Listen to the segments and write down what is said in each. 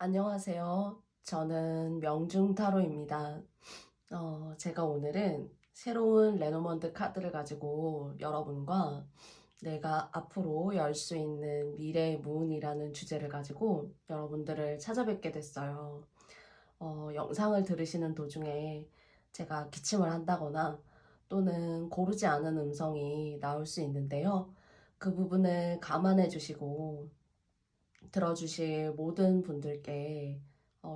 안녕하세요. 저는 명중타로입니다. 제가 오늘은 새로운 레노먼드 카드를 가지고 여러분과 내가 앞으로 열 수 있는 미래의 문이라는 주제를 가지고 여러분들을 찾아뵙게 됐어요. 영상을 들으시는 도중에 제가 기침을 한다거나 또는 고르지 않은 음성이 나올 수 있는데요. 그 부분을 감안해 주시고 들어주실 모든 분들께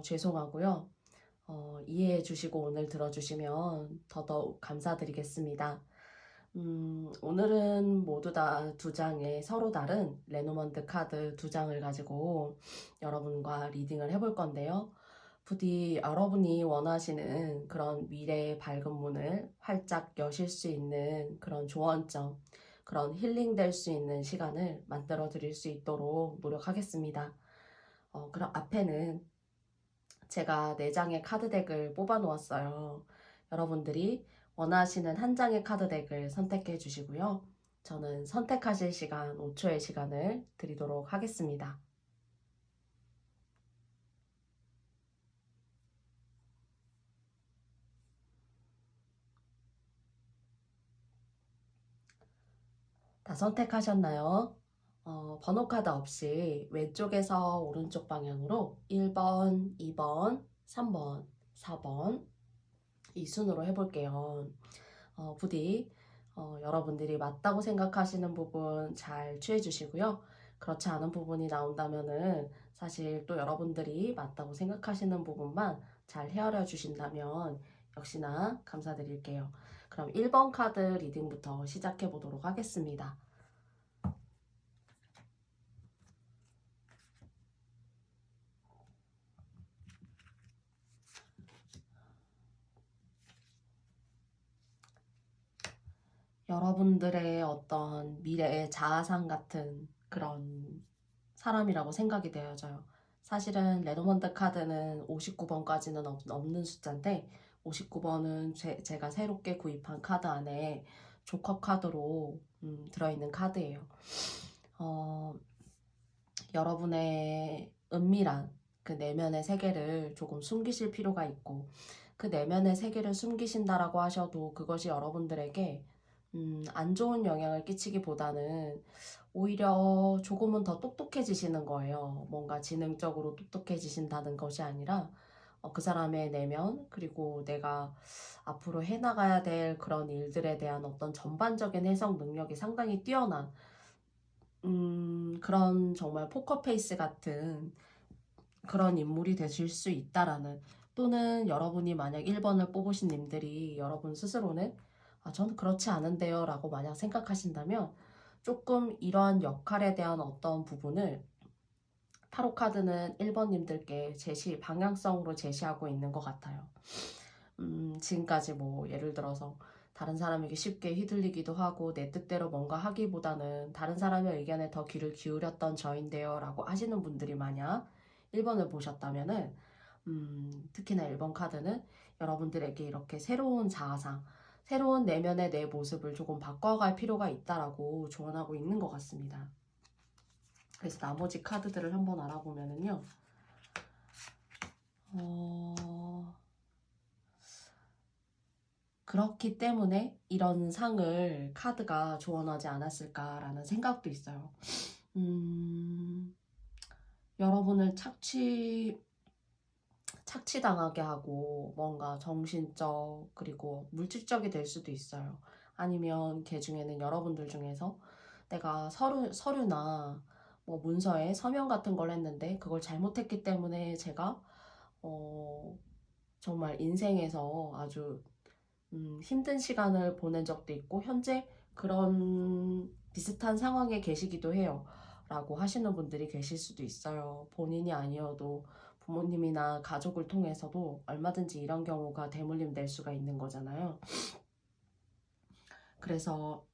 죄송하고요. 이해해 주시고 오늘 들어주시면 더더욱 감사드리겠습니다. 오늘은 모두 다 두 장의 서로 다른 레노먼드 카드 두 장을 가지고 여러분과 리딩을 해볼 건데요. 부디 여러분이 원하시는 그런 미래의 밝은 문을 활짝 여실 수 있는 그런 조언점, 그런 힐링될 수 있는 시간을 만들어 드릴 수 있도록 노력하겠습니다. 그럼 앞에는 제가 4장의 카드 덱을 뽑아 놓았어요. 여러분들이 원하시는 한 장의 카드 덱을 선택해 주시고요. 저는 선택하실 시간 5초의 시간을 드리도록 하겠습니다. 다 선택하셨나요? 번호 카드 없이 왼쪽에서 오른쪽 방향으로 1번, 2번, 3번, 4번 이 순으로 해볼게요. 부디 여러분들이 맞다고 생각하시는 부분 잘 취해 주시고요. 그렇지 않은 부분이 나온다면은 사실 또 여러분들이 맞다고 생각하시는 부분만 잘 헤아려 주신다면 역시나 감사드릴게요. 그럼 1번 카드 리딩부터 시작해 보도록 하겠습니다. 여러분들의 어떤 미래의 자아상 같은 그런 사람이라고 생각이 되어져요. 사실은 레노먼드 카드는 59번까지는 없는 숫자인데 59번은 제가 새롭게 구입한 카드 안에 조커 카드로 들어있는 카드예요. 어, 여러분의 은밀한 그 내면의 세계를 조금 숨기실 필요가 있고 그 내면의 세계를 숨기신다라고 하셔도 그것이 여러분들에게 안 좋은 영향을 끼치기보다는 오히려 조금은 더 똑똑해지시는 거예요. 뭔가 지능적으로 똑똑해지신다는 것이 아니라 그 사람의 내면 그리고 내가 앞으로 해나가야 될 그런 일들에 대한 어떤 전반적인 해석 능력이 상당히 뛰어난 그런 정말 포커페이스 같은 그런 인물이 되실 수 있다라는 또는 여러분이 만약 1번을 뽑으신 님들이 여러분 스스로는 저는 그렇지 않은데요 라고 만약 생각하신다면 조금 이러한 역할에 대한 어떤 부분을 타로 카드는 1번님들께 방향성으로 제시하고 있는 것 같아요. 지금까지 뭐 예를 들어서 다른 사람에게 쉽게 휘둘리기도 하고 내 뜻대로 뭔가 하기보다는 다른 사람의 의견에 더 귀를 기울였던 저인데요 라고 하시는 분들이 만약 1번을 보셨다면은 특히나 1번 카드는 여러분들에게 이렇게 새로운 자아상, 새로운 내면의 내 모습을 조금 바꿔갈 필요가 있다라고 조언하고 있는 것 같습니다. 그래서 나머지 카드들을 한번 알아보면은요. 그렇기 때문에 이런 상을 카드가 조언하지 않았을까라는 생각도 있어요. 여러분을 착취당하게 하고 뭔가 정신적 그리고 물질적이 될 수도 있어요. 아니면 걔 중에는 여러분들 중에서 내가 서류나 뭐 문서에 서명 같은 걸 했는데 그걸 잘못했기 때문에 제가 정말 인생에서 아주 힘든 시간을 보낸 적도 있고 현재 그런 비슷한 상황에 계시기도 해요. 라고 하시는 분들이 계실 수도 있어요. 본인이 아니어도 부모님이나 가족을 통해서도 얼마든지 이런 경우가 대물림 될 수가 있는 거잖아요. 그래서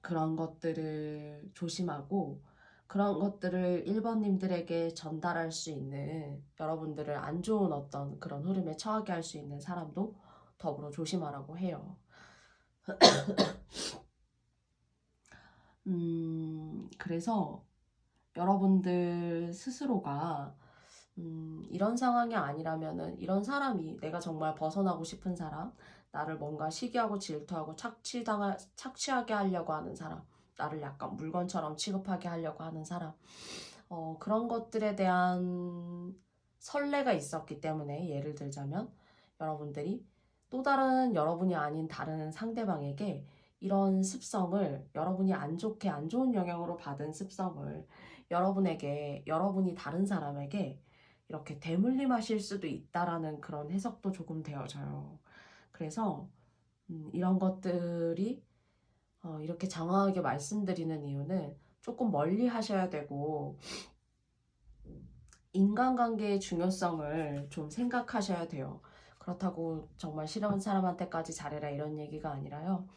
그런 것들을 조심하고 그런 것들을 1번님들에게 전달할 수 있는 여러분들을 안 좋은 어떤 그런 흐름에 처하게 할 수 있는 사람도 더불어 조심하라고 해요. 그래서 여러분들 스스로가 이런 상황이 아니라면은 이런 사람이 내가 정말 벗어나고 싶은 사람, 나를 뭔가 시기하고 질투하고 착취하게 하려고 하는 사람, 나를 약간 물건처럼 취급하게 하려고 하는 사람, 그런 것들에 대한 선례가 있었기 때문에 예를 들자면 여러분들이 또 다른 여러분이 아닌 다른 상대방에게 이런 습성을 여러분이 안 좋게 안 좋은 영향으로 받은 습성을 여러분이 다른 사람에게 이렇게 대물림하실 수도 있다라는 그런 해석도 조금 되어져요. 그래서 이런 것들이 이렇게 장황하게 말씀드리는 이유는 조금 멀리 하셔야 되고 인간관계의 중요성을 좀 생각하셔야 돼요. 그렇다고 정말 싫은 사람한테까지 잘해라 이런 얘기가 아니라요.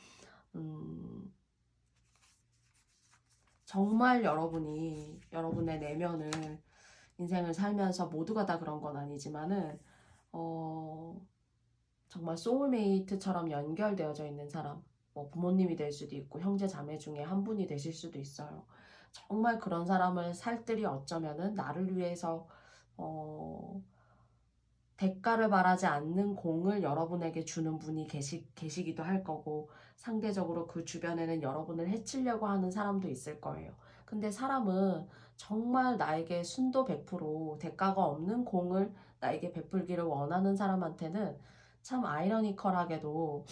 정말 여러분이 여러분의 내면을 인생을 살면서 모두가 다 그런 건 아니지만은 정말 소울메이트처럼 연결되어져 있는 사람, 뭐 부모님이 될 수도 있고 형제 자매 중에 한 분이 되실 수도 있어요. 정말 그런 사람을 살뜰히 어쩌면은 나를 위해서 대가를 바라지 않는 공을 여러분에게 주는 분이 계시기도 할 거고 상대적으로 그 주변에는 여러분을 해치려고 하는 사람도 있을 거예요. 근데 사람은 정말 나에게 순도 100% 대가가 없는 공을 나에게 베풀기를 원하는 사람한테는 참 아이러니컬하게도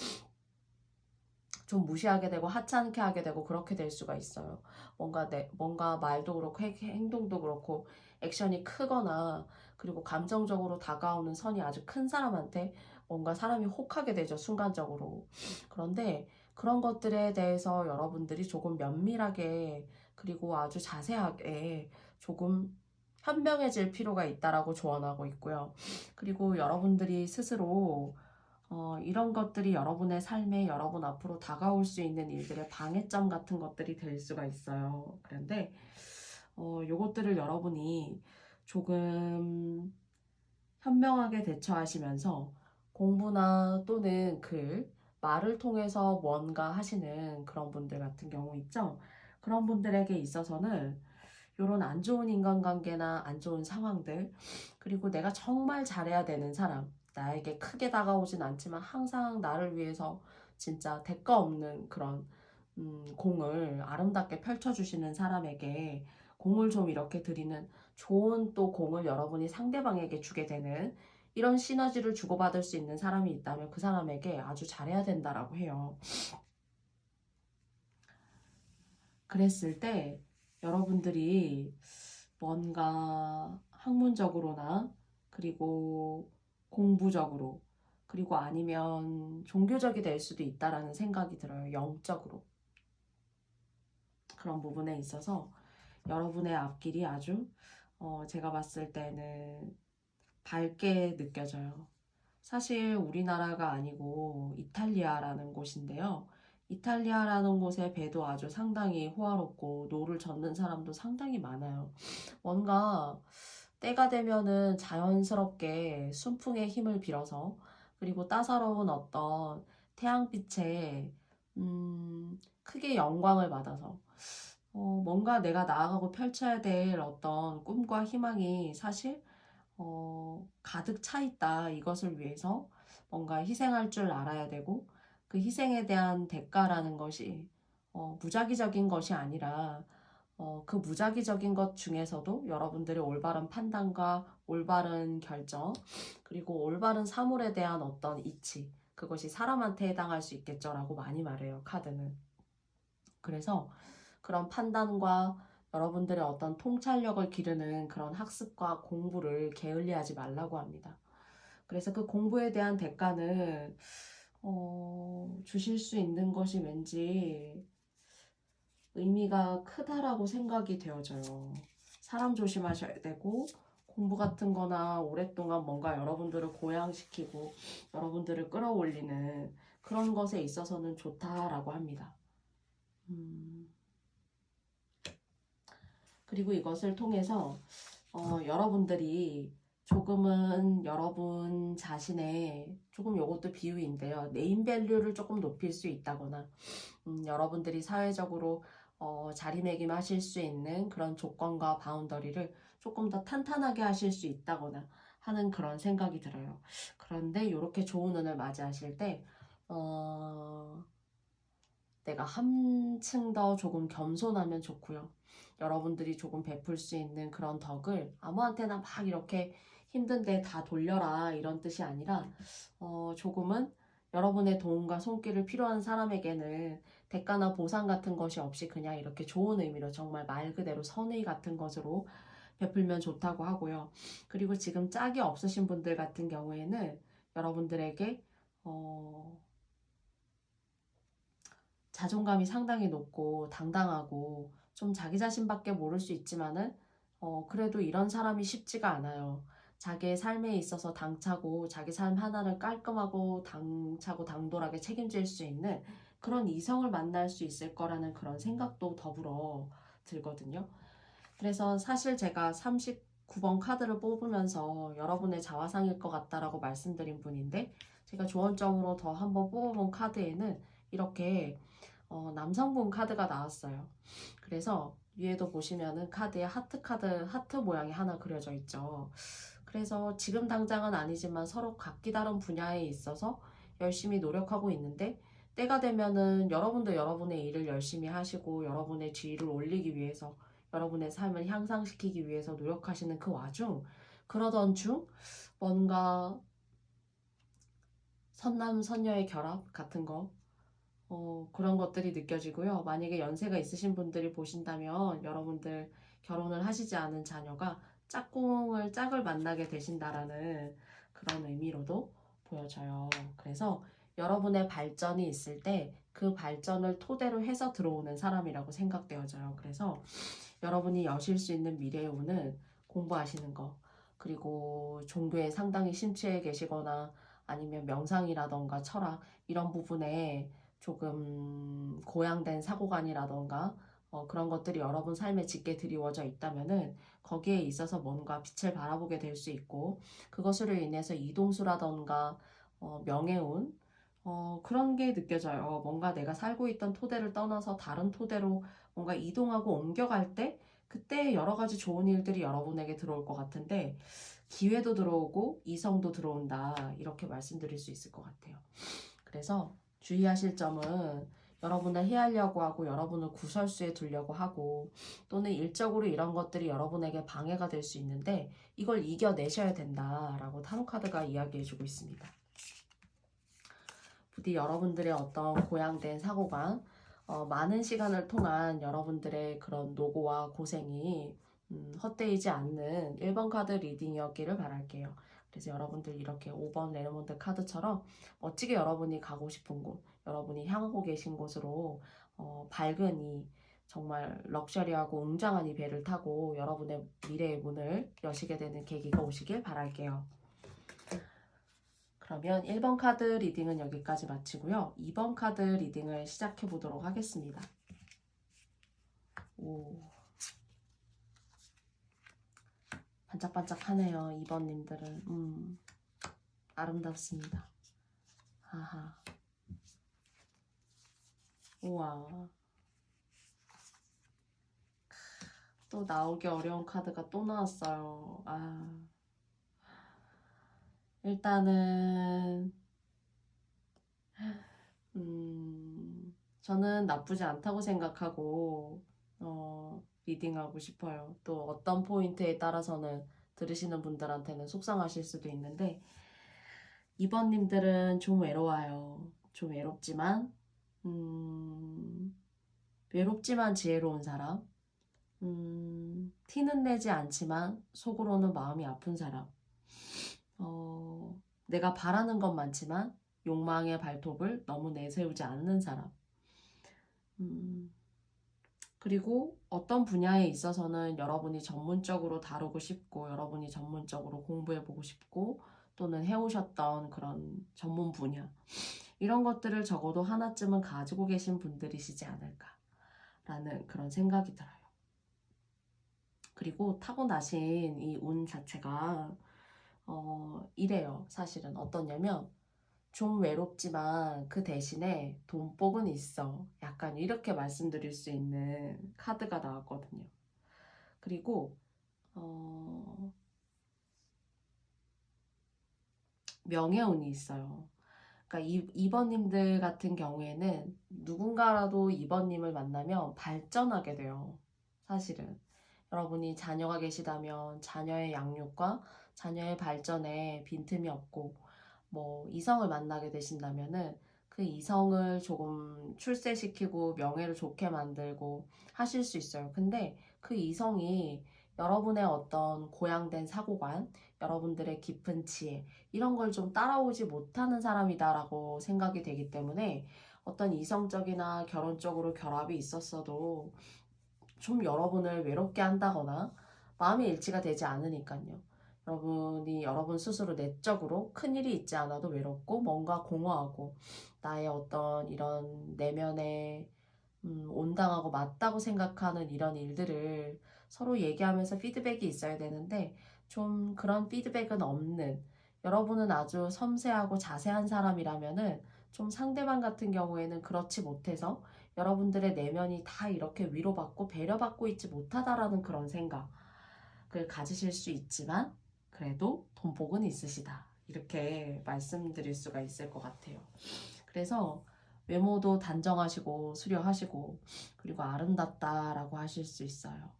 좀 무시하게 되고 하찮게 하게 되고 그렇게 될 수가 있어요. 뭔가 말도 그렇고 행동도 그렇고 액션이 크거나 그리고 감정적으로 다가오는 선이 아주 큰 사람한테 뭔가 사람이 혹하게 되죠, 순간적으로. 그런데 그런 것들에 대해서 여러분들이 조금 면밀하게 그리고 아주 자세하게 조금 현명해질 필요가 있다라고 조언하고 있고요. 그리고 여러분들이 스스로 이런 것들이 여러분의 삶에 여러분 앞으로 다가올 수 있는 일들의 방해점 같은 것들이 될 수가 있어요. 그런데 요것들을 여러분이 조금 현명하게 대처하시면서 공부나 또는 말을 통해서 뭔가 하시는 그런 분들 같은 경우 있죠. 그런 분들에게 있어서는 이런 안 좋은 인간관계나 안 좋은 상황들, 그리고 내가 정말 잘해야 되는 사람, 나에게 크게 다가오진 않지만 항상 나를 위해서 진짜 대가 없는 그런 공을 아름답게 펼쳐주시는 사람에게 공을 좀 이렇게 드리는 좋은 또 공을 여러분이 상대방에게 주게 되는 이런 시너지를 주고받을 수 있는 사람이 있다면 그 사람에게 아주 잘해야 된다라고 해요. 그랬을 때 여러분들이 뭔가 학문적으로나 그리고 공부적으로 그리고 아니면 종교적이 될 수도 있다라는 생각이 들어요. 영적으로. 그런 부분에 있어서 여러분의 앞길이 아주 제가 봤을 때는 밝게 느껴져요. 사실 우리나라가 아니고 이탈리아라는 곳인데요. 이탈리아라는 곳의 배도 아주 상당히 호화롭고 노를 젓는 사람도 상당히 많아요. 뭔가 때가 되면은 자연스럽게 순풍의 힘을 빌어서 그리고 따사로운 어떤 태양빛에 크게 영광을 받아서 뭔가 내가 나아가고 펼쳐야 될 어떤 꿈과 희망이 사실 가득 차 있다. 이것을 위해서 뭔가 희생할 줄 알아야 되고 그 희생에 대한 대가라는 것이 무작위적인 것이 아니라 그 무작위적인 것 중에서도 여러분들의 올바른 판단과 올바른 결정 그리고 올바른 사물에 대한 어떤 이치 그것이 사람한테 해당할 수 있겠죠라고 많이 말해요. 카드는. 그래서 그런 판단과 여러분들의 어떤 통찰력을 기르는 그런 학습과 공부를 게을리하지 말라고 합니다. 그래서 그 공부에 대한 대가는 주실 수 있는 것이 왠지 의미가 크다라고 생각이 되어져요. 사람 조심하셔야 되고 공부 같은 거나 오랫동안 뭔가 여러분들을 고양시키고 여러분들을 끌어올리는 그런 것에 있어서는 좋다라고 합니다. 그리고 이것을 통해서 여러분들이 조금은 여러분 자신의 조금 요것도 비유인데요. 네임밸류를 조금 높일 수 있다거나 여러분들이 사회적으로 자리매김하실 수 있는 그런 조건과 바운더리를 조금 더 탄탄하게 하실 수 있다거나 하는 그런 생각이 들어요. 그런데 이렇게 좋은 운을 맞이하실 때 내가 한층 더 조금 겸손하면 좋고요. 여러분들이 조금 베풀 수 있는 그런 덕을 아무한테나 막 이렇게 힘든데 다 돌려라 이런 뜻이 아니라 조금은 여러분의 도움과 손길을 필요한 사람에게는 대가나 보상 같은 것이 없이 그냥 이렇게 좋은 의미로 정말 말 그대로 선의 같은 것으로 베풀면 좋다고 하고요. 그리고 지금 짝이 없으신 분들 같은 경우에는 여러분들에게 자존감이 상당히 높고 당당하고 좀 자기 자신밖에 모를 수 있지만은 그래도 이런 사람이 쉽지가 않아요. 자기의 삶에 있어서 당차고 자기 삶 하나를 깔끔하고 당차고 당돌하게 책임질 수 있는 그런 이성을 만날 수 있을 거라는 그런 생각도 더불어 들거든요. 그래서 사실 제가 39번 카드를 뽑으면서 여러분의 자화상일 것 같다라고 말씀드린 분인데 제가 조언점으로 더 한번 뽑아본 카드에는 이렇게 남성분 카드가 나왔어요. 그래서 위에도 보시면은 카드에 하트 카드, 하트 모양이 하나 그려져 있죠. 그래서 지금 당장은 아니지만 서로 각기 다른 분야에 있어서 열심히 노력하고 있는데 때가 되면은 여러분도 여러분의 일을 열심히 하시고 여러분의 지위를 올리기 위해서 여러분의 삶을 향상시키기 위해서 노력하시는 그 와중 그러던 중 뭔가 선남 선녀의 결합 같은 거 그런 것들이 느껴지고요. 만약에 연세가 있으신 분들이 보신다면 여러분들 결혼을 하시지 않은 자녀가 짝을 만나게 되신다라는 그런 의미로도 보여져요. 그래서 여러분의 발전이 있을 때 그 발전을 토대로 해서 들어오는 사람이라고 생각되어져요. 그래서 여러분이 여실 수 있는 미래의 운은 공부하시는 거, 그리고 종교에 상당히 심취해 계시거나 아니면 명상이라던가 철학 이런 부분에 조금 고양된 사고관이라던가 그런 것들이 여러분 삶에 짙게 드리워져 있다면은 거기에 있어서 뭔가 빛을 바라보게 될 수 있고 그것으로 인해서 이동수라던가 명예운 그런 게 느껴져요. 뭔가 내가 살고 있던 토대를 떠나서 다른 토대로 뭔가 이동하고 옮겨갈 때 그때 여러 가지 좋은 일들이 여러분에게 들어올 것 같은데 기회도 들어오고 이성도 들어온다 이렇게 말씀드릴 수 있을 것 같아요. 그래서 주의하실 점은 여러분을 해하려고 하고 여러분을 구설수에 두려고 하고 또는 일적으로 이런 것들이 여러분에게 방해가 될 수 있는데 이걸 이겨내셔야 된다라고 타로카드가 이야기해주고 있습니다. 부디 여러분들의 어떤 고양된 사고가 많은 시간을 통한 여러분들의 그런 노고와 고생이 헛되이지 않는 1번 카드 리딩이었기를 바랄게요. 그래서 여러분들 이렇게 5번 레노몬드 카드처럼 멋지게 여러분이 가고 싶은 곳, 여러분이 향하고 계신 곳으로 밝은 이 정말 럭셔리하고 웅장한 이 배를 타고 여러분의 미래의 문을 여시게 되는 계기가 오시길 바랄게요. 그러면 1번 카드 리딩은 여기까지 마치고요. 2번 카드 리딩을 시작해 보도록 하겠습니다. 오, 반짝반짝하네요. 2번님들은 아름답습니다. 하하. 우와. 또 나오기 어려운 카드가 또 나왔어요. 일단은 저는 나쁘지 않다고 생각하고 리딩하고 싶어요. 또 어떤 포인트에 따라서는 들으시는 분들한테는 속상하실 수도 있는데 2번님들은 좀 외로워요. 좀 외롭지만 지혜로운 사람. 티는 내지 않지만 속으로는 마음이 아픈 사람. 내가 바라는 건 많지만 욕망의 발톱을 너무 내세우지 않는 사람. 그리고 어떤 분야에 있어서는 여러분이 전문적으로 다루고 싶고 여러분이 전문적으로 공부해보고 싶고 또는 해오셨던 그런 전문 분야 이런 것들을 적어도 하나쯤은 가지고 계신 분들이시지 않을까라는 그런 생각이 들어요. 그리고 타고나신 이 운 자체가 이래요. 사실은 어떠냐면 좀 외롭지만 그 대신에 돈복은 있어. 약간 이렇게 말씀드릴 수 있는 카드가 나왔거든요. 그리고 명예운이 있어요. 그러니까 2번님들 같은 경우에는 누군가라도 2번님을 만나면 발전하게 돼요. 사실은. 여러분이 자녀가 계시다면 자녀의 양육과 자녀의 발전에 빈틈이 없고, 뭐 이성을 만나게 되신다면은 그 이성을 조금 출세시키고 명예를 좋게 만들고 하실 수 있어요. 근데 그 이성이 여러분의 어떤 고양된 사고관, 여러분들의 깊은 지혜, 이런 걸 좀 따라오지 못하는 사람이다라고 생각이 되기 때문에 어떤 이성적이나 결혼적으로 결합이 있었어도 좀 여러분을 외롭게 한다거나 마음의 일치가 되지 않으니까요. 여러분이 여러분 스스로 내적으로 큰일이 있지 않아도 외롭고 뭔가 공허하고 나의 어떤 이런 내면에 온당하고 맞다고 생각하는 이런 일들을 서로 얘기하면서 피드백이 있어야 되는데 좀 그런 피드백은 없는, 여러분은 아주 섬세하고 자세한 사람이라면은 좀 상대방 같은 경우에는 그렇지 못해서 여러분들의 내면이 다 이렇게 위로받고 배려받고 있지 못하다라는 그런 생각을 가지실 수 있지만 그래도 돈복은 있으시다. 이렇게 말씀드릴 수가 있을 것 같아요. 그래서 외모도 단정하시고 수려하시고 그리고 아름답다라고 하실 수 있어요.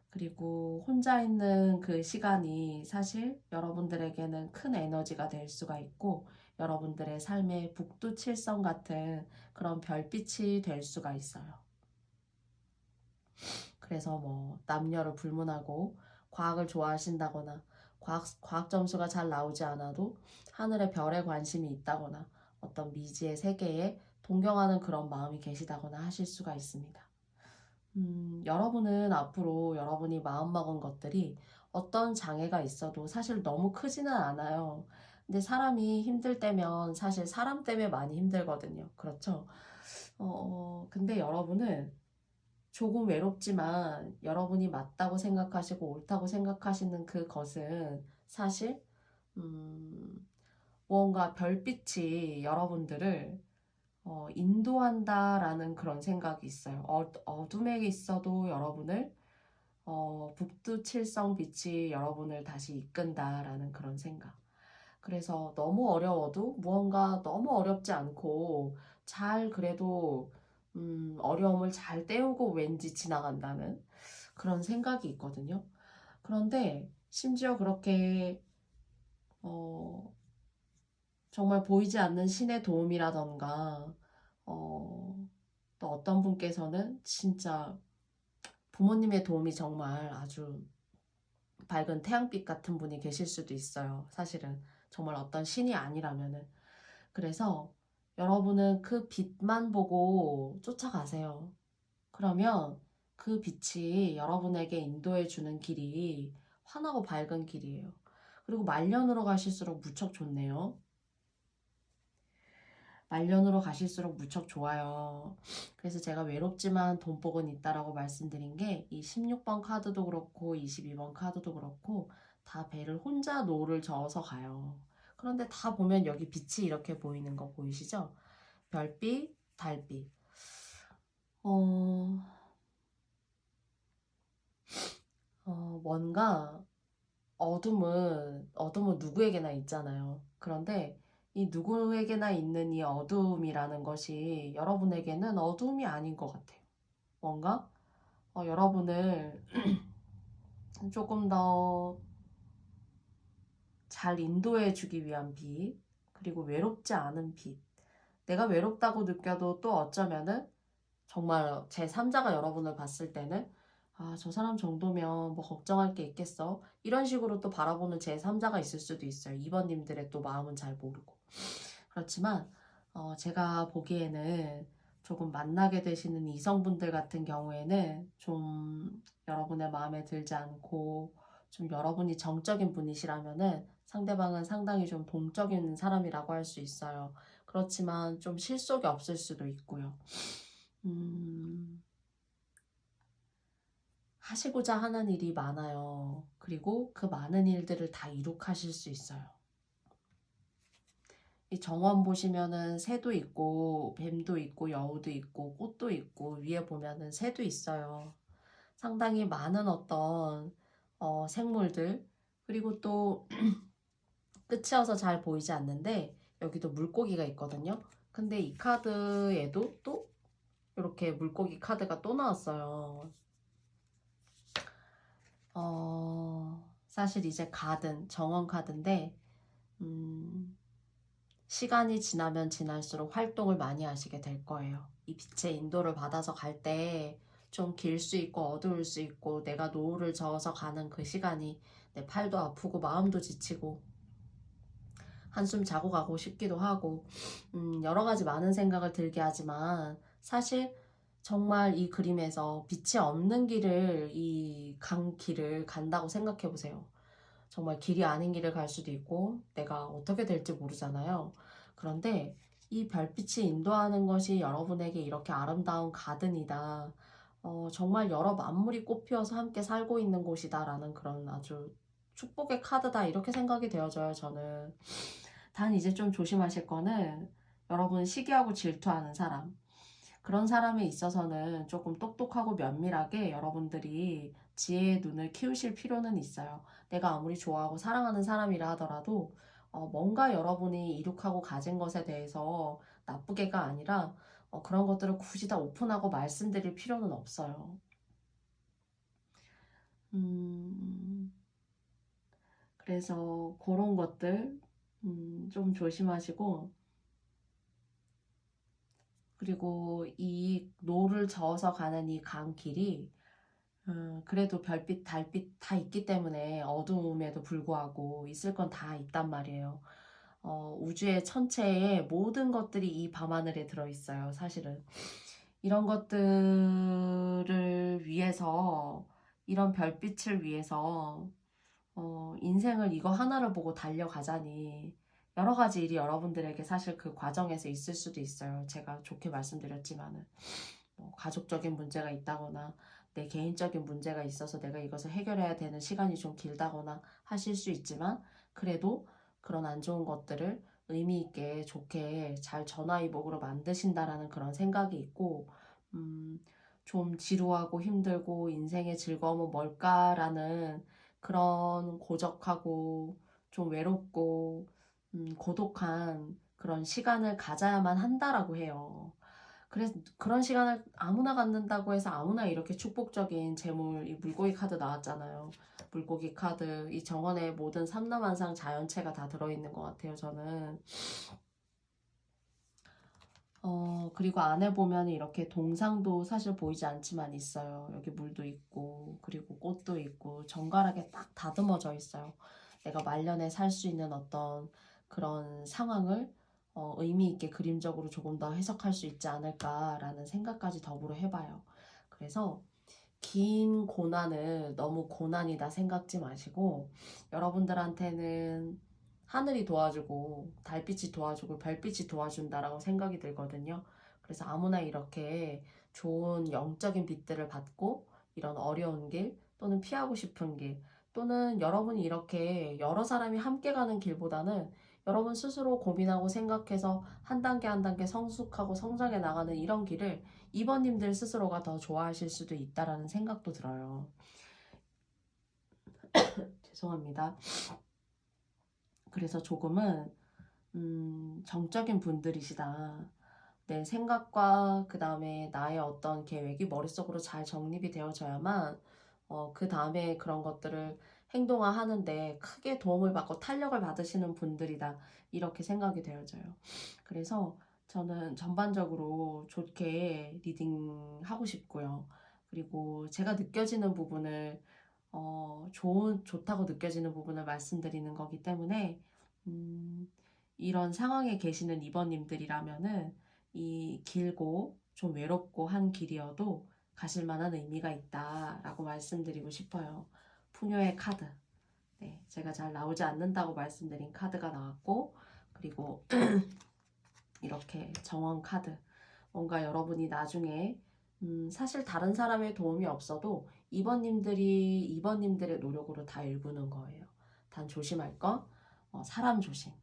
그리고 혼자 있는 그 시간이 사실 여러분들에게는 큰 에너지가 될 수가 있고 여러분들의 삶의 북두칠성 같은 그런 별빛이 될 수가 있어요. 그래서 뭐 남녀를 불문하고 과학을 좋아하신다거나 과학 점수가 잘 나오지 않아도 하늘의 별에 관심이 있다거나 어떤 미지의 세계에 동경하는 그런 마음이 계시다거나 하실 수가 있습니다. 여러분은 앞으로 여러분이 마음먹은 것들이 어떤 장애가 있어도 사실 너무 크지는 않아요. 근데 사람이 힘들 때면 사실 사람 때문에 많이 힘들거든요. 그렇죠? 근데 여러분은 조금 외롭지만 여러분이 맞다고 생각하시고 옳다고 생각하시는 그것은 사실 무언가 별빛이 여러분들을 인도한다라는 그런 생각이 있어요. 어둠에 있어도 여러분을 북두칠성 빛이 여러분을 다시 이끈다라는 그런 생각. 그래서 너무 어려워도 무언가 너무 어렵지 않고 잘 그래도 어려움을 잘 때우고 왠지 지나간다는 그런 생각이 있거든요. 그런데 심지어 그렇게 어, 정말 보이지 않는 신의 도움이라던가 또 어떤 분께서는 진짜 부모님의 도움이 정말 아주 밝은 태양빛 같은 분이 계실 수도 있어요. 사실은 정말 어떤 신이 아니라면은. 그래서 여러분은 그 빛만 보고 쫓아가세요. 그러면 그 빛이 여러분에게 인도해 주는 길이 환하고 밝은 길이에요. 그리고 말년으로 가실수록 무척 좋네요. 말년으로 가실수록 무척 좋아요. 그래서 제가 외롭지만 돈복은 있다라고 말씀드린 게 이 16번 카드도 그렇고 22번 카드도 그렇고 다 배를 혼자 노를 저어서 가요. 그런데 다 보면 여기 빛이 이렇게 보이는 거 보이시죠? 별빛, 달빛. 어, 뭔가 어둠은 누구에게나 있잖아요. 그런데 이 누구에게나 있는 이 어둠이라는 것이 여러분에게는 어둠이 아닌 것 같아요. 뭔가 여러분을 조금 더 잘 인도해 주기 위한 빛, 그리고 외롭지 않은 빛. 내가 외롭다고 느껴도 또 어쩌면은 정말 제3자가 여러분을 봤을 때는 아, 저 사람 정도면 뭐 걱정할 게 있겠어. 이런 식으로 또 바라보는 제3자가 있을 수도 있어요. 2번님들의 또 마음은 잘 모르고. 그렇지만 제가 보기에는 조금 만나게 되시는 이성분들 같은 경우에는 좀 여러분의 마음에 들지 않고 좀 여러분이 정적인 분이시라면은 상대방은 상당히 좀 동적인 사람이라고 할 수 있어요. 그렇지만 좀 실속이 없을 수도 있고요. 하시고자 하는 일이 많아요. 그리고 그 많은 일들을 다 이룩하실 수 있어요. 이 정원 보시면은 새도 있고 뱀도 있고 여우도 있고 꽃도 있고 위에 보면은 새도 있어요. 상당히 많은 어떤 생물들, 그리고 또 끝이어서 잘 보이지 않는데 여기도 물고기가 있거든요. 근데 이 카드에도 또 이렇게 물고기 카드가 또 나왔어요. 사실 이제 정원 카드인데 시간이 지나면 지날수록 활동을 많이 하시게 될 거예요. 이 빛의 인도를 받아서 갈 때 좀 길 수 있고 어두울 수 있고, 내가 노을을 저어서 가는 그 시간이 내 팔도 아프고 마음도 지치고 한숨 자고 가고 싶기도 하고 여러 가지 많은 생각을 들게 하지만, 사실 정말 이 그림에서 빛이 없는 길을, 이 길을 간다고 생각해 보세요. 정말 길이 아닌 길을 갈 수도 있고 내가 어떻게 될지 모르잖아요. 그런데 이 별빛이 인도하는 것이 여러분에게 이렇게 아름다운 가든이다. 정말 여러 만물이 꽃피어서 함께 살고 있는 곳이다라는 그런 아주 축복의 카드다, 이렇게 생각이 되어져요, 저는. 단 이제 좀 조심하실 거는, 여러분 시기하고 질투하는 사람, 그런 사람에 있어서는 조금 똑똑하고 면밀하게 여러분들이 지혜의 눈을 키우실 필요는 있어요. 내가 아무리 좋아하고 사랑하는 사람이라 하더라도 뭔가 여러분이 이룩하고 가진 것에 대해서 나쁘게가 아니라 그런 것들을 굳이 다 오픈하고 말씀드릴 필요는 없어요. 그래서 그런 것들 좀 조심하시고, 그리고 이 노를 저어서 가는 이 강길이 그래도 별빛, 달빛 다 있기 때문에 어두움에도 불구하고 있을 건 다 있단 말이에요. 우주의 천체에 모든 것들이 이 밤하늘에 들어있어요, 사실은. 이런 것들을 위해서, 이런 별빛을 위해서, 인생을 이거 하나를 보고 달려가자니, 여러 가지 일이 여러분들에게 사실 그 과정에서 있을 수도 있어요. 제가 좋게 말씀드렸지만은. 가족적인 문제가 있다거나 내 개인적인 문제가 있어서 내가 이것을 해결해야 되는 시간이 좀 길다거나 하실 수 있지만, 그래도 그런 안 좋은 것들을 의미 있게 좋게 잘 전화위복으로 만드신다라는 그런 생각이 있고, 좀 지루하고 힘들고 인생의 즐거움은 뭘까라는 그런 고적하고 좀 외롭고 고독한 그런 시간을 가져야만 한다라고 해요. 그래서 그런 시간을 아무나 갖는다고 해서 아무나 이렇게 축복적인 재물, 이 물고기 카드 나왔잖아요. 물고기 카드, 이 정원에 모든 삼라만상 자연체가 다 들어있는 것 같아요, 저는. 그리고 안에 보면 이렇게 동상도 사실 보이지 않지만 있어요. 여기 물도 있고, 그리고 꽃도 있고, 정갈하게 딱 다듬어져 있어요. 내가 말년에 살 수 있는 어떤 그런 상황을 의미 있게 그림적으로 조금 더 해석할 수 있지 않을까라는 생각까지 더불어 해봐요. 그래서 긴 고난을 너무 고난이다 생각지 마시고, 여러분들한테는 하늘이 도와주고 달빛이 도와주고 별빛이 도와준다라고 생각이 들거든요. 그래서 아무나 이렇게 좋은 영적인 빛들을 받고 이런 어려운 길, 또는 피하고 싶은 길, 또는 여러분이 이렇게 여러 사람이 함께 가는 길보다는 여러분 스스로 고민하고 생각해서 한 단계 한 단계 성숙하고 성장해 나가는 이런 길을 이번님들 스스로가 더 좋아하실 수도 있다라는 생각도 들어요. 죄송합니다. 그래서 조금은 정적인 분들이시다. 내 생각과 그 다음에 나의 어떤 계획이 머릿속으로 잘 정립이 되어져야만 그 다음에 그런 것들을 행동화하는데 크게 도움을 받고 탄력을 받으시는 분들이다, 이렇게 생각이 되어져요. 그래서 저는 전반적으로 좋게 리딩하고 싶고요. 그리고 제가 느껴지는 부분을 좋다고 느껴지는 부분을 말씀드리는 거기 때문에 이런 상황에 계시는 이번님들이라면은 이 길고 좀 외롭고 한 길이어도 가실 만한 의미가 있다라고 말씀드리고 싶어요. 풍요의 카드. 네, 제가 잘 나오지 않는다고 말씀드린 카드가 나왔고, 그리고 이렇게 정원 카드. 뭔가 여러분이 나중에 사실 다른 사람의 도움이 없어도 이번님들의 노력으로 다 일구는 거예요. 단 조심할 건 사람 조심.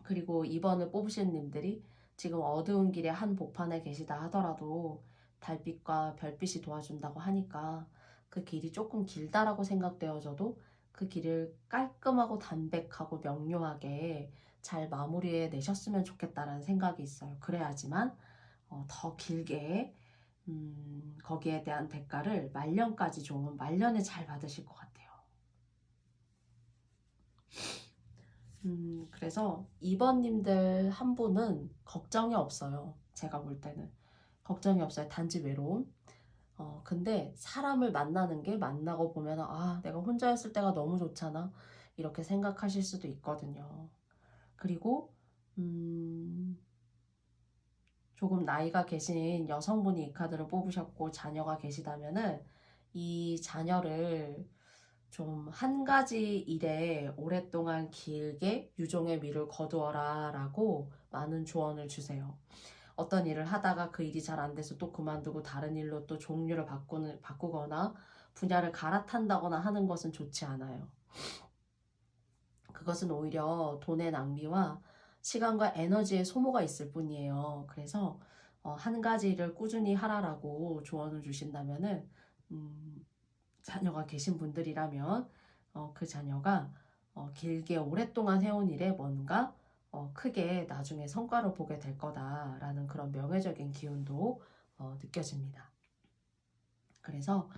그리고 2번을 뽑으신 님들이 지금 어두운 길의 한 복판에 계시다 하더라도 달빛과 별빛이 도와준다고 하니까 그 길이 조금 길다라고 생각되어져도 그 길을 깔끔하고 담백하고 명료하게 잘 마무리해 내셨으면 좋겠다라는 생각이 있어요. 그래야지만 더 길게 거기에 대한 대가를 말년까지 좋은 말년에 잘 받으실 것 같아요. 그래서 2번님들 한 분은 걱정이 없어요. 제가 볼 때는. 걱정이 없어요. 단지 외로움. 근데 사람을 만나는 게 만나고 보면 아, 내가 혼자였을 때가 너무 좋잖아. 이렇게 생각하실 수도 있거든요. 그리고 조금 나이가 계신 여성분이 이 카드를 뽑으셨고 자녀가 계시다면은 이 자녀를 좀 한 가지 일에 오랫동안 길게 유종의 미를 거두어라 라고 많은 조언을 주세요. 어떤 일을 하다가 그 일이 잘 안 돼서 또 그만두고 다른 일로 또 종류를 바꾸거나 분야를 갈아탄다거나 하는 것은 좋지 않아요. 그것은 오히려 돈의 낭비와 시간과 에너지의 소모가 있을 뿐이에요. 그래서 한 가지 일을 꾸준히 하라라고 조언을 주신다면은 자녀가 계신 분들이라면 그 자녀가 길게 오랫동안 해온 일에 뭔가 크게 나중에 성과를 보게 될 거다라는 그런 명예적인 기운도 느껴집니다. 그래서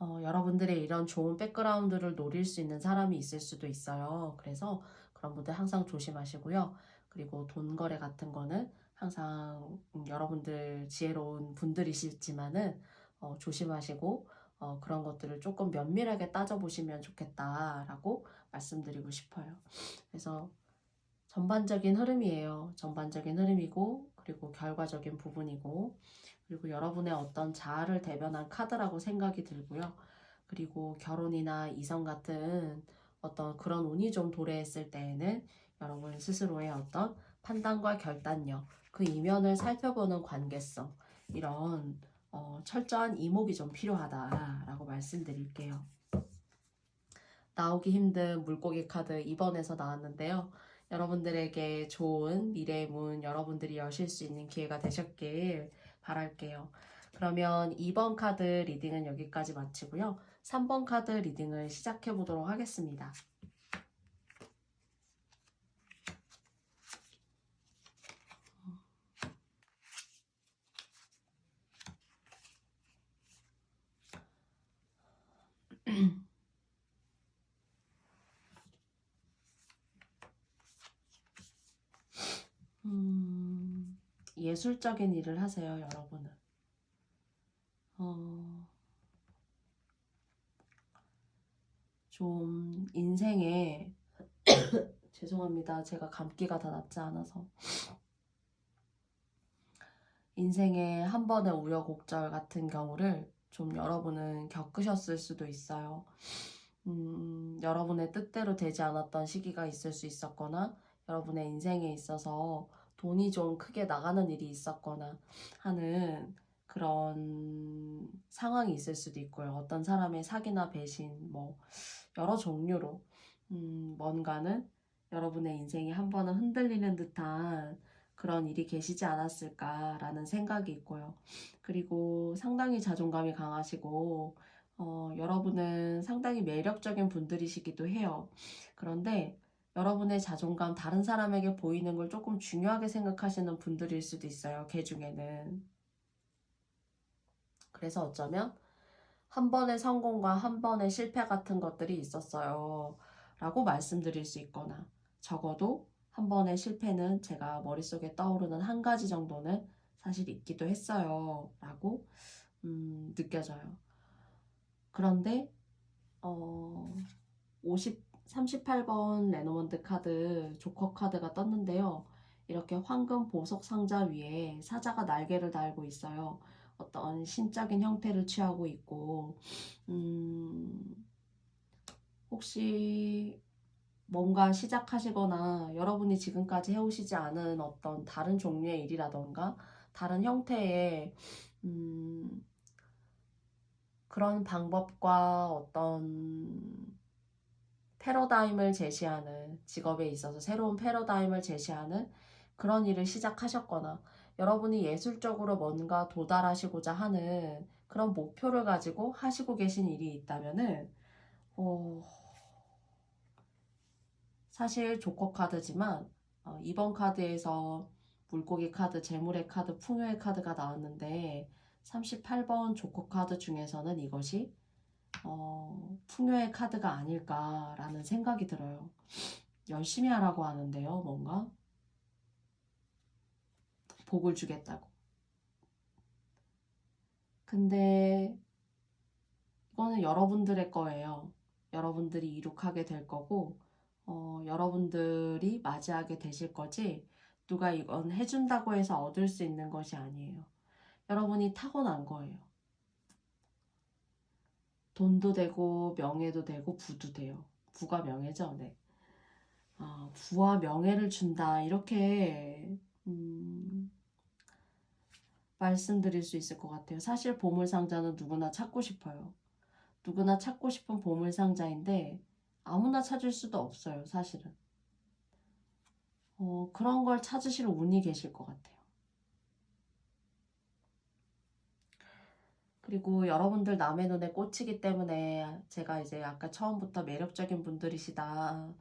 여러분들의 이런 좋은 백그라운드를 노릴 수 있는 사람이 있을 수도 있어요. 그래서 그런 분들 항상 조심하시고요. 그리고 돈 거래 같은 거는 항상 여러분들 지혜로운 분들이시지만은 조심하시고 그런 것들을 조금 면밀하게 따져보시면 좋겠다라고 말씀드리고 싶어요. 그래서 전반적인 흐름이에요. 전반적인 흐름이고 그리고 결과적인 부분이고 그리고 여러분의 어떤 자아를 대변한 카드라고 생각이 들고요. 그리고 결혼이나 이성 같은 어떤 그런 운이 좀 도래했을 때에는 여러분 스스로의 어떤 판단과 결단력, 그 이면을 살펴보는 관계성 이런 철저한 이목이 좀 필요하다라고 말씀드릴게요. 나오기 힘든 물고기 카드 2번에서 나왔는데요. 여러분들에게 좋은 미래의 문 여러분들이 여실 수 있는 기회가 되셨길 바랄게요. 그러면 2번 카드 리딩은 여기까지 마치고요. 3번 카드 리딩을 시작해 보도록 하겠습니다. 예술적인 일을 하세요, 여러분은. 좀 인생에 죄송합니다. 제가 감기가 다 낫지 않아서. 인생의 한 번의 우여곡절 같은 경우를 좀 여러분은 겪으셨을 수도 있어요. 여러분의 뜻대로 되지 않았던 시기가 있을 수 있었거나 여러분의 인생에 있어서 돈이 좀 크게 나가는 일이 있었거나 하는 그런 상황이 있을 수도 있고요. 어떤 사람의 사기나 배신, 뭐 여러 종류로 뭔가는 여러분의 인생이 한 번은 흔들리는 듯한 그런 일이 계시지 않았을까라는 생각이 있고요. 그리고 상당히 자존감이 강하시고 여러분은 상당히 매력적인 분들이시기도 해요. 그런데 여러분의 자존감 다른 사람에게 보이는 걸 조금 중요하게 생각하시는 분들일 수도 있어요. 개 중에는. 그래서 어쩌면 한 번의 성공과 한 번의 실패 같은 것들이 있었어요. 라고 말씀드릴 수 있거나 적어도 한 번의 실패는 제가 머릿속에 떠오르는 한 가지 정도는 사실 있기도 했어요. 라고 느껴져요. 그런데 38번 레노먼드 카드 조커 카드가 떴는데요. 이렇게 황금 보석 상자 위에 사자가 날개를 달고 있어요. 어떤 신적인 형태를 취하고 있고 혹시 뭔가 시작하시거나 여러분이 지금까지 해오시지 않은 어떤 다른 종류의 일이라던가 다른 형태의 그런 방법과 어떤 패러다임을 제시하는, 직업에 있어서 새로운 패러다임을 제시하는 그런 일을 시작하셨거나 여러분이 예술적으로 뭔가 도달하시고자 하는 그런 목표를 가지고 하시고 계신 일이 있다면은 사실 조커 카드지만 이번 카드에서 물고기 카드, 재물의 카드, 풍요의 카드가 나왔는데 38번 조커 카드 중에서는 이것이 풍요의 카드가 아닐까라는 생각이 들어요. 열심히 하라고 하는데요, 뭔가 복을 주겠다고. 근데 이거는 여러분들의 거예요. 여러분들이 이룩하게 될 거고 여러분들이 맞이하게 되실 거지 누가 이건 해준다고 해서 얻을 수 있는 것이 아니에요. 여러분이 타고난 거예요. 돈도 되고 명예도 되고 부도 돼요. 부가 명예죠. 네. 부와 명예를 준다 이렇게 말씀드릴 수 있을 것 같아요. 사실 보물상자는 누구나 찾고 싶어요. 누구나 찾고 싶은 보물상자인데 아무나 찾을 수도 없어요. 사실은. 그런 걸 찾으실 운이 계실 것 같아요. 그리고 여러분들 남의 눈에 꽂히기 때문에 제가 이제 아까 처음부터 매력적인 분들이시다.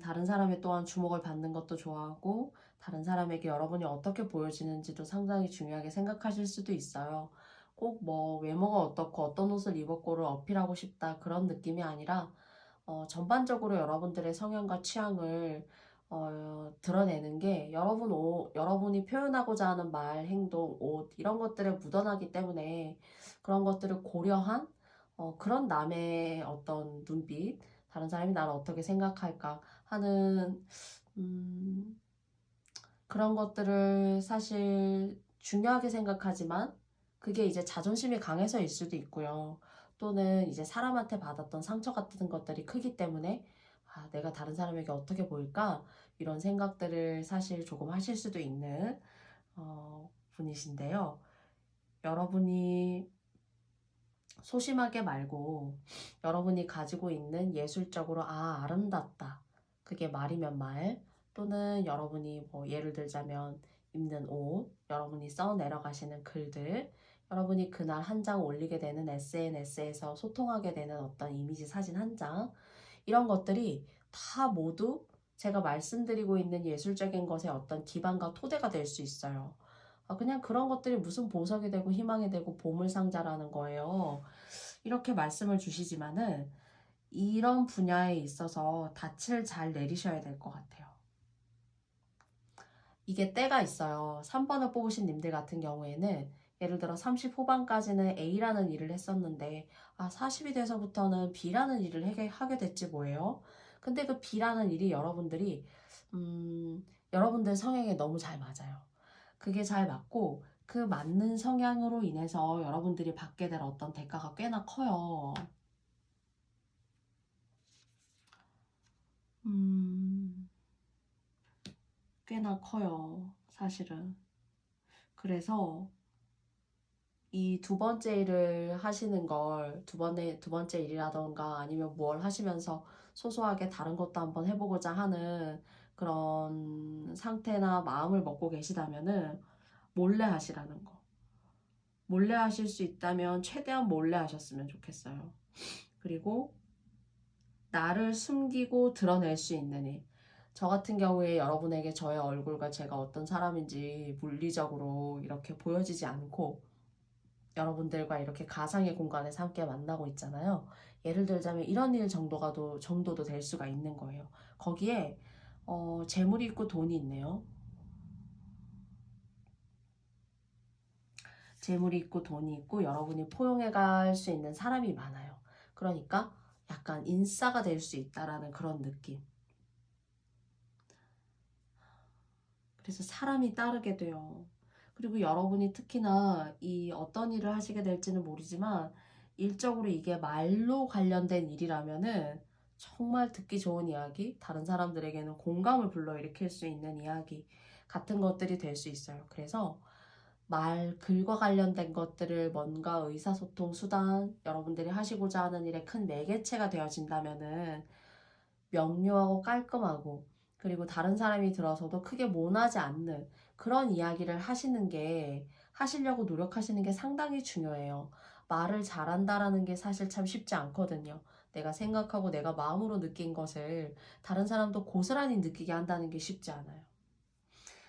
다른 사람의 또한 주목을 받는 것도 좋아하고 다른 사람에게 여러분이 어떻게 보여지는지도 상당히 중요하게 생각하실 수도 있어요. 꼭 뭐 외모가 어떻고 어떤 옷을 입었고를 어필하고 싶다 그런 느낌이 아니라 전반적으로 여러분들의 성향과 취향을 드러내는 게 여러분이 표현하고자 하는 말, 행동, 옷 이런 것들에 묻어나기 때문에 그런 것들을 고려한 그런 남의 어떤 눈빛, 다른 사람이 나를 어떻게 생각할까 하는 그런 것들을 사실 중요하게 생각하지만 그게 이제 자존심이 강해서일 수도 있고요. 또는 이제 사람한테 받았던 상처 같은 것들이 크기 때문에 내가 다른 사람에게 어떻게 보일까? 이런 생각들을 사실 조금 하실 수도 있는 분이신데요. 여러분이 소심하게 말고 여러분이 가지고 있는 예술적으로 아름답다. 그게 말이면 말 또는 여러분이 뭐 예를 들자면 입는 옷, 여러분이 써 내려가시는 글들, 여러분이 그날 한 장 올리게 되는 SNS에서 소통하게 되는 어떤 이미지 사진 한 장, 이런 것들이 다 모두 제가 말씀드리고 있는 예술적인 것의 어떤 기반과 토대가 될 수 있어요. 그냥 그런 것들이 무슨 보석이 되고 희망이 되고 보물상자라는 거예요. 이렇게 말씀을 주시지만은 이런 분야에 있어서 닻을 잘 내리셔야 될 것 같아요. 이게 때가 있어요. 3번을 뽑으신 님들 같은 경우에는 예를 들어 30 후반까지는 A라는 일을 했었는데 40이 돼서부터는 B라는 일을 하게 됐지 뭐예요. 근데 그 B라는 일이 여러분들 성향에 너무 잘 맞아요. 그게 잘 맞고 그 맞는 성향으로 인해서 여러분들이 받게 될 어떤 대가가 꽤나 커요. 꽤나 커요. 사실은. 그래서 이 두 번째 일을 하시는 걸 두 번째 일이라던가 아니면 뭘 하시면서 소소하게 다른 것도 한번 해보고자 하는 그런 상태나 마음을 먹고 계시다면은 몰래 하시라는 거. 몰래 하실 수 있다면 최대한 몰래 하셨으면 좋겠어요. 그리고 나를 숨기고 드러낼 수 있는 일. 저 같은 경우에 여러분에게 저의 얼굴과 제가 어떤 사람인지 물리적으로 이렇게 보여지지 않고 여러분들과 이렇게 가상의 공간에서 함께 만나고 있잖아요. 예를 들자면 이런 일 정도도 될 수가 있는 거예요. 거기에 재물이 있고 돈이 있네요. 재물이 있고 돈이 있고 여러분이 포용해 갈 수 있는 사람이 많아요. 그러니까 약간 인싸가 될 수 있다라는 그런 느낌. 그래서 사람이 따르게 돼요. 그리고 여러분이 특히나 이 어떤 일을 하시게 될지는 모르지만 일적으로 이게 말로 관련된 일이라면은 정말 듣기 좋은 이야기, 다른 사람들에게는 공감을 불러일으킬 수 있는 이야기 같은 것들이 될 수 있어요. 그래서 글과 관련된 것들을 뭔가 의사소통 수단, 여러분들이 하시고자 하는 일의 큰 매개체가 되어진다면은 명료하고 깔끔하고, 그리고 다른 사람이 들어서도 크게 모나지 않는 그런 이야기를 하시려고 노력하시는 게 상당히 중요해요. 말을 잘한다라는 게 사실 참 쉽지 않거든요. 내가 생각하고 내가 마음으로 느낀 것을 다른 사람도 고스란히 느끼게 한다는 게 쉽지 않아요.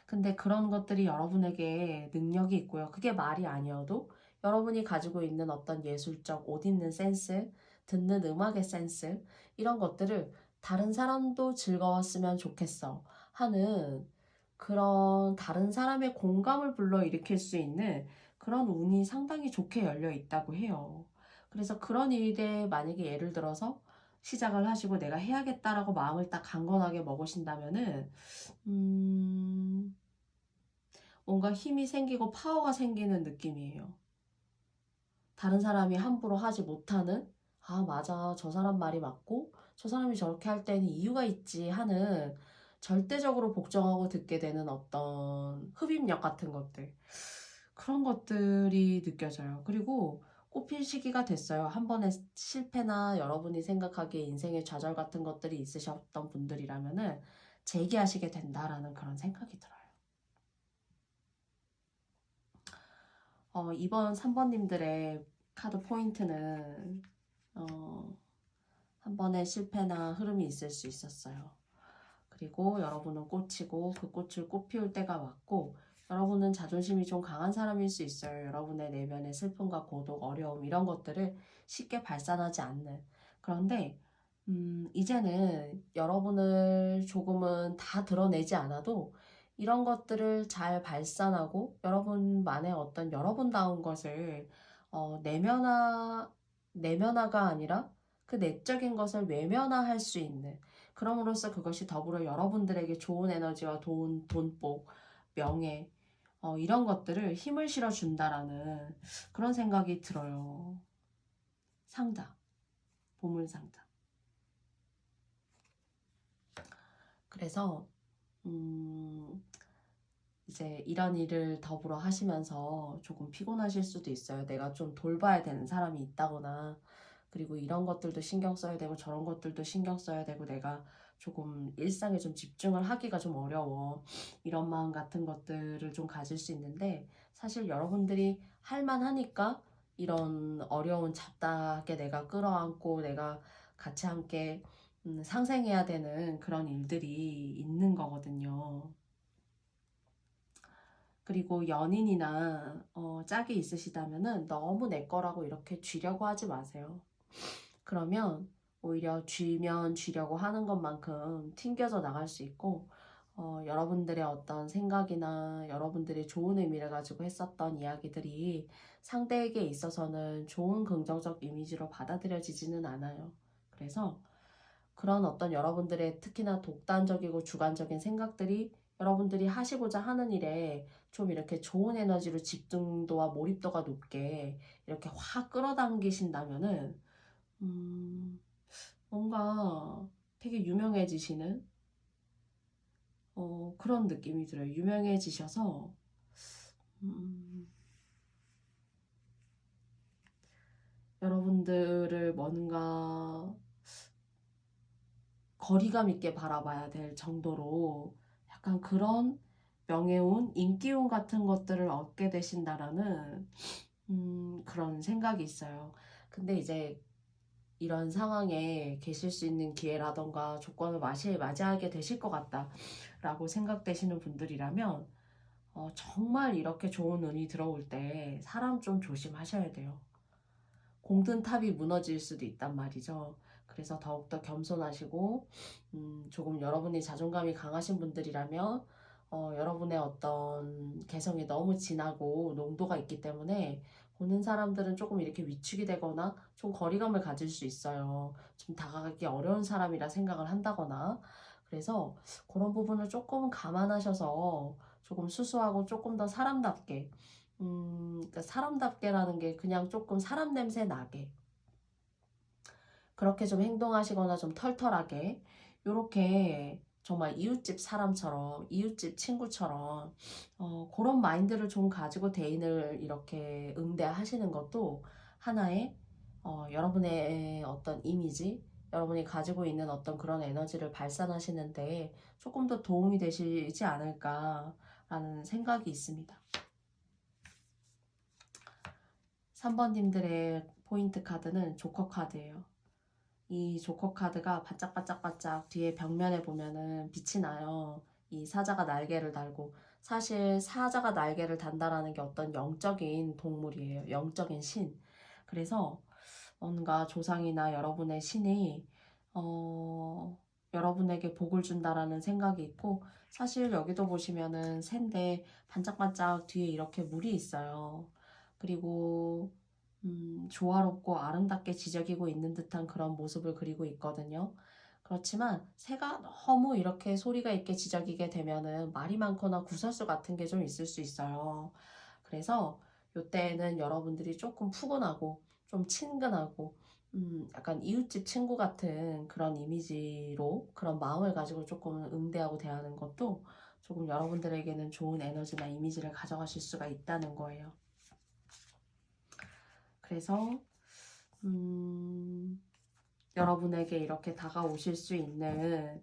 근데 그런 것들이 여러분에게 능력이 있고요. 그게 말이 아니어도 여러분이 가지고 있는 어떤 예술적 옷 입는 센스, 듣는 음악의 센스, 이런 것들을 다른 사람도 즐거웠으면 좋겠어 하는 그런 다른 사람의 공감을 불러일으킬 수 있는 그런 운이 상당히 좋게 열려 있다고 해요. 그래서 그런 일에 만약에 예를 들어서 시작을 하시고 내가 해야겠다라고 마음을 딱 강건하게 먹으신다면은 뭔가 힘이 생기고 파워가 생기는 느낌이에요. 다른 사람이 함부로 하지 못하는, 아, 맞아. 저 사람 말이 맞고, 저 사람이 저렇게 할 때는 이유가 있지 하는 절대적으로 복종하고 듣게 되는 어떤 흡입력 같은 것들. 그런 것들이 느껴져요. 그리고 꽃필 시기가 됐어요. 한 번의 실패나 여러분이 생각하기에 인생의 좌절 같은 것들이 있으셨던 분들이라면은 재기하시게 된다라는 그런 생각이 들어요. 이번 3번님들의 카드 포인트는 한 번의 실패나 흐름이 있을 수 있었어요. 그리고 여러분은 꽃이고 그 꽃을 꽃 피울 때가 왔고, 여러분은 자존심이 좀 강한 사람일 수 있어요. 여러분의 내면의 슬픔과 고독, 어려움 이런 것들을 쉽게 발산하지 않는. 그런데 이제는 여러분을 조금은 다 드러내지 않아도 이런 것들을 잘 발산하고 여러분만의 어떤 여러분다운 것을 내면화가 아니라 그 내적인 것을 외면화할 수 있는, 그럼으로써 그것이 더불어 여러분들에게 좋은 에너지와 돈복, 명예, 이런 것들을 힘을 실어준다라는 그런 생각이 들어요. 상자, 보물상자. 그래서 이제 이런 일을 더불어 하시면서 조금 피곤하실 수도 있어요. 내가 좀 돌봐야 되는 사람이 있다거나, 그리고 이런 것들도 신경 써야 되고 저런 것들도 신경 써야 되고 내가 조금 일상에 좀 집중을 하기가 좀 어려워. 이런 마음 같은 것들을 좀 가질 수 있는데, 사실 여러분들이 할만하니까 이런 어려운 잡다하게 내가 끌어안고 내가 같이 함께 상생해야 되는 그런 일들이 있는 거거든요. 그리고 연인이나 짝이 있으시다면은 너무 내 거라고 이렇게 쥐려고 하지 마세요. 그러면 오히려 쥐면 쥐려고 하는 것만큼 튕겨져 나갈 수 있고, 여러분들의 어떤 생각이나 여러분들이 좋은 의미를 가지고 했었던 이야기들이 상대에게 있어서는 좋은 긍정적 이미지로 받아들여지지는 않아요. 그래서 그런 어떤 여러분들의 특히나 독단적이고 주관적인 생각들이 여러분들이 하시고자 하는 일에 좀 이렇게 좋은 에너지로 집중도와 몰입도가 높게 이렇게 확 끌어당기신다면은 뭔가 되게 유명해지시는 그런 느낌이 들어요. 유명해지셔서 여러분들을 뭔가 거리감 있게 바라봐야 될 정도로 약간 그런 명예운, 인기운 같은 것들을 얻게 되신다라는 그런 생각이 있어요. 근데 이제 이런 상황에 계실 수 있는 기회라던가 조건을 맞이하게 되실 것 같다라고 생각되시는 분들이라면 정말 이렇게 좋은 운이 들어올 때 사람 좀 조심하셔야 돼요. 공든 탑이 무너질 수도 있단 말이죠. 그래서 더욱더 겸손하시고 조금 여러분이 자존감이 강하신 분들이라면 여러분의 어떤 개성이 너무 진하고 농도가 있기 때문에 보는 사람들은 조금 이렇게 위축이 되거나 좀 거리감을 가질 수 있어요. 좀 다가가기 어려운 사람이라 생각을 한다거나. 그래서 그런 부분을 조금 감안하셔서 조금 수수하고 조금 더 사람답게, 그러니까 사람답게라는 게 그냥 조금 사람 냄새 나게 그렇게 좀 행동하시거나 좀 털털하게 요렇게 정말 이웃집 사람처럼 이웃집 친구처럼 그런 마인드를 좀 가지고 대인을 이렇게 응대하시는 것도 하나의 여러분의 어떤 이미지, 여러분이 가지고 있는 어떤 그런 에너지를 발산하시는데 조금 더 도움이 되시지 않을까라는 생각이 있습니다. 3번님들의 포인트 카드는 조커 카드예요. 이 조커 카드가 반짝반짝반짝 뒤에 벽면에 보면은 빛이 나요. 이 사자가 날개를 달고, 사실 사자가 날개를 단다라는 게 어떤 영적인 동물이에요. 영적인 신. 그래서 뭔가 조상이나 여러분의 신이 여러분에게 복을 준다라는 생각이 있고, 사실 여기도 보시면은 샌데 반짝반짝 뒤에 이렇게 물이 있어요. 그리고 조화롭고 아름답게 지저귀고 있는 듯한 그런 모습을 그리고 있거든요. 그렇지만 새가 너무 이렇게 소리가 있게 지저귀게 되면은 말이 많거나 구설수 같은 게 좀 있을 수 있어요. 그래서 이때에는 여러분들이 조금 푸근하고 좀 친근하고 약간 이웃집 친구 같은 그런 이미지로 그런 마음을 가지고 조금 응대하고 대하는 것도 조금 여러분들에게는 좋은 에너지나 이미지를 가져가실 수가 있다는 거예요. 그래서 여러분에게 이렇게 다가오실 수 있는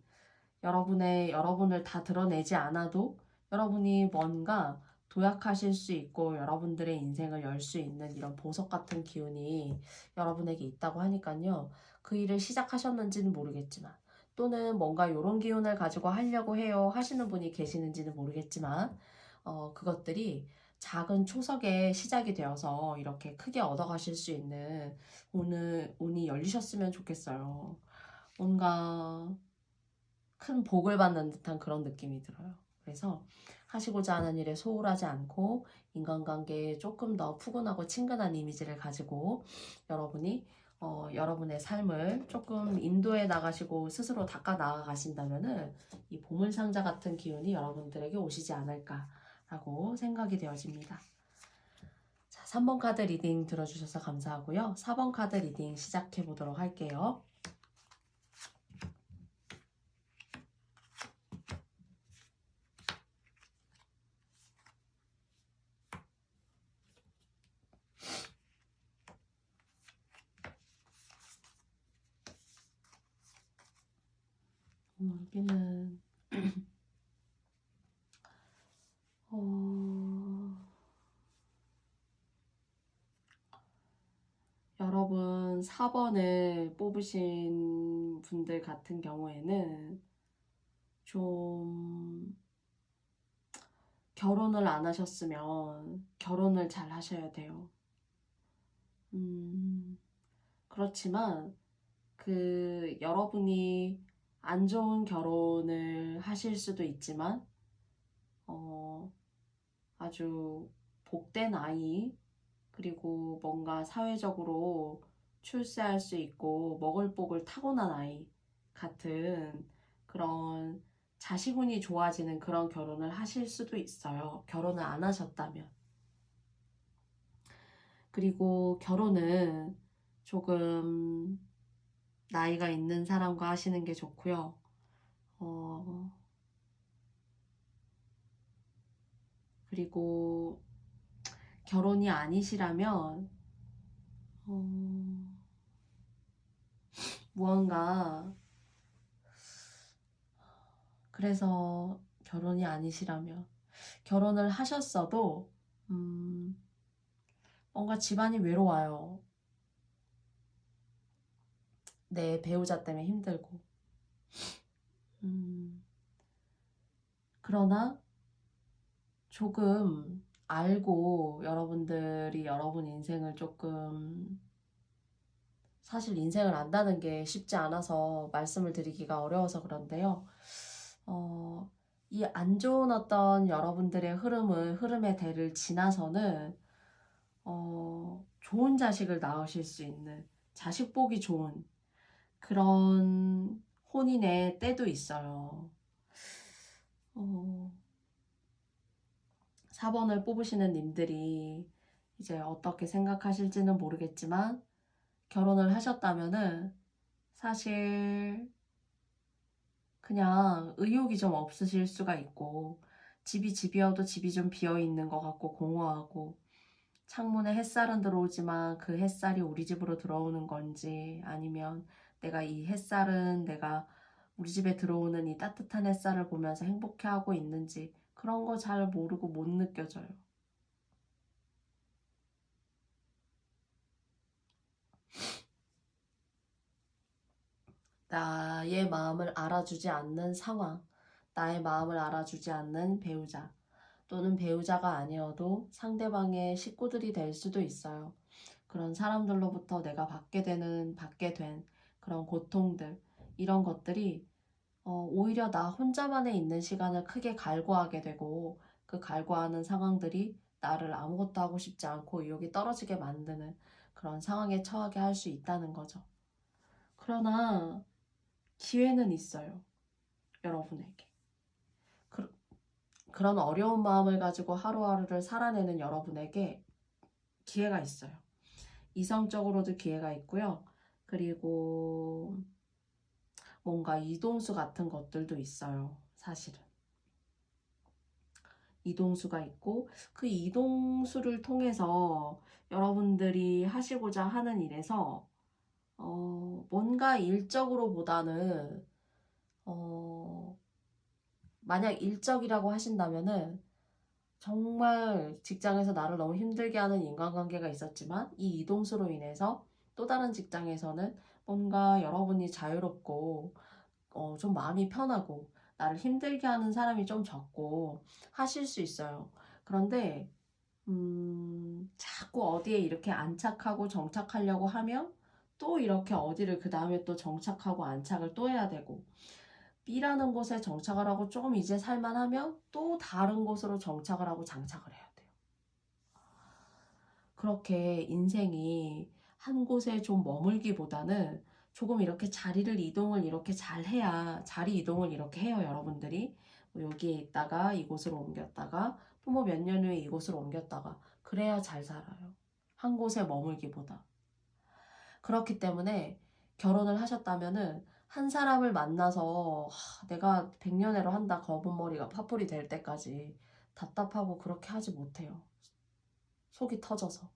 여러분을 다 드러내지 않아도 여러분이 뭔가 도약하실 수 있고 여러분들의 인생을 열 수 있는 이런 보석 같은 기운이 여러분에게 있다고 하니까요. 그 일을 시작하셨는지는 모르겠지만 또는 뭔가 이런 기운을 가지고 하려고 해요 하시는 분이 계시는지는 모르겠지만 그것들이 작은 초석의 시작이 되어서 이렇게 크게 얻어가실 수 있는 운이 열리셨으면 좋겠어요. 뭔가 큰 복을 받는 듯한 그런 느낌이 들어요. 그래서 하시고자 하는 일에 소홀하지 않고 인간관계에 조금 더 푸근하고 친근한 이미지를 가지고 여러분이 여러분의 삶을 조금 인도해 나가시고 스스로 닦아 나가신다면은 이 보물상자 같은 기운이 여러분들에게 오시지 않을까라고 생각이 되어집니다. 자, 3번 카드 리딩 들어주셔서 감사하고요. 4번 카드 리딩 시작해 보도록 할게요. 여기는 여러분 4번을 뽑으신 분들 같은 경우에는 좀 결혼을 안 하셨으면 결혼을 잘 하셔야 돼요. 그렇지만 여러분이 안 좋은 결혼을 하실 수도 있지만 아주 복된 아이, 그리고 뭔가 사회적으로 출세할 수 있고 먹을 복을 타고난 아이 같은 그런 자식운이 좋아지는 그런 결혼을 하실 수도 있어요. 결혼을 안 하셨다면. 그리고 결혼은 조금 나이가 있는 사람과 하시는 게 좋고요. 그리고 결혼이 아니시라면 무언가 그래서 결혼이 아니시라면 결혼을 하셨어도 뭔가 집안이 외로워요. 내 배우자 때문에 힘들고 그러나 조금 알고 여러분들이 여러분 인생을 조금 사실 인생을 안다는 게 쉽지 않아서 말씀을 드리기가 어려워서 그런데요. 이 안 좋은 어떤 여러분들의 흐름의 대를 지나서는 좋은 자식을 낳으실 수 있는 자식 보기 좋은 그런 혼인의 때도 있어요. 4번을 뽑으시는 님들이 이제 어떻게 생각하실지는 모르겠지만 결혼을 하셨다면은 사실 그냥 의욕이 좀 없으실 수가 있고 집이 집이어도 집이 좀 비어있는 것 같고 공허하고 창문에 햇살은 들어오지만 그 햇살이 우리 집으로 들어오는 건지 아니면 내가 이 햇살은 내가 우리 집에 들어오는 이 따뜻한 햇살을 보면서 행복해하고 있는지 그런 거 잘 모르고 못 느껴져요. 나의 마음을 알아주지 않는 상황, 나의 마음을 알아주지 않는 배우자, 또는 배우자가 아니어도 상대방의 식구들이 될 수도 있어요. 그런 사람들로부터 내가 받게 된 그런 고통들, 이런 것들이 오히려 나 혼자만의 있는 시간을 크게 갈구하게 되고 그 갈구하는 상황들이 나를 아무것도 하고 싶지 않고 의욕이 떨어지게 만드는 그런 상황에 처하게 할 수 있다는 거죠. 그러나 기회는 있어요. 여러분에게. 그런 어려운 마음을 가지고 하루하루를 살아내는 여러분에게 기회가 있어요. 이성적으로도 기회가 있고요. 그리고 뭔가 이동수 같은 것들도 있어요. 사실은. 이동수가 있고 그 이동수를 통해서 여러분들이 하시고자 하는 일에서 뭔가 일적으로 보다는 만약 일적이라고 하신다면은 정말 직장에서 나를 너무 힘들게 하는 인간관계가 있었지만 이 이동수로 인해서 또 다른 직장에서는 뭔가 여러분이 자유롭고 좀 마음이 편하고 나를 힘들게 하는 사람이 좀 적고 하실 수 있어요. 그런데 자꾸 어디에 이렇게 안착하고 정착하려고 하면 또 이렇게 어디를 그 다음에 또 정착하고 안착을 또 해야 되고 B라는 곳에 정착을 하고 조금 이제 살만하면 또 다른 곳으로 정착을 하고 장착을 해야 돼요. 그렇게 인생이 한 곳에 좀 머물기보다는 조금 이렇게 자리를 이동을 이렇게 잘 해야 자리 이동을 이렇게 해요. 여러분들이 뭐 여기에 있다가 이곳으로 옮겼다가 또 뭐 몇 년 후에 이곳으로 옮겼다가 그래야 잘 살아요. 한 곳에 머물기보다. 그렇기 때문에 결혼을 하셨다면은 한 사람을 만나서 내가 백년해로 한다 검은 머리가 파뿌리 될 때까지 답답하고 그렇게 하지 못해요. 속이 터져서.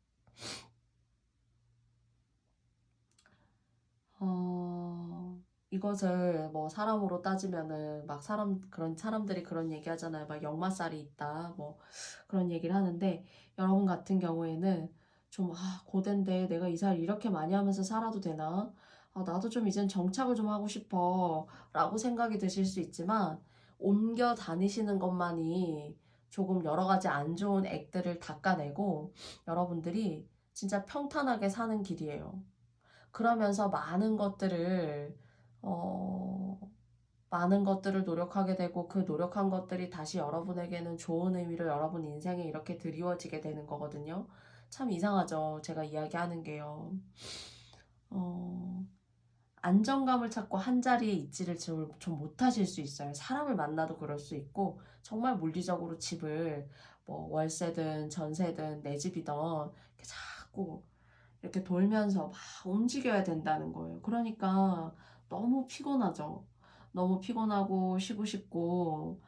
이것을 뭐 사람으로 따지면은 막 그런 사람들이 그런 얘기 하잖아요. 막 역마살이 있다. 뭐 그런 얘기를 하는데 여러분 같은 경우에는 좀, 고된데 내가 이사를 이렇게 많이 하면서 살아도 되나? 나도 좀 이젠 정착을 좀 하고 싶어. 라고 생각이 드실 수 있지만 옮겨 다니시는 것만이 조금 여러 가지 안 좋은 액들을 닦아내고 여러분들이 진짜 평탄하게 사는 길이에요. 그러면서 어, 많은 것들을 노력하게 되고 그 노력한 것들이 다시 여러분에게는 좋은 의미로 여러분 인생에 이렇게 드리워지게 되는 거거든요. 참 이상하죠. 제가 이야기하는 게요. 어, 안정감을 찾고 한 자리에 있지를 좀 못하실 수 있어요. 사람을 만나도 그럴 수 있고 정말 물리적으로 집을 뭐 월세든 전세든 내 집이든 이렇게 자꾸 이렇게 돌면서 막 움직여야 된다는 거예요. 그러니까 너무 피곤하죠. 너무 피곤하고 쉬고 싶고,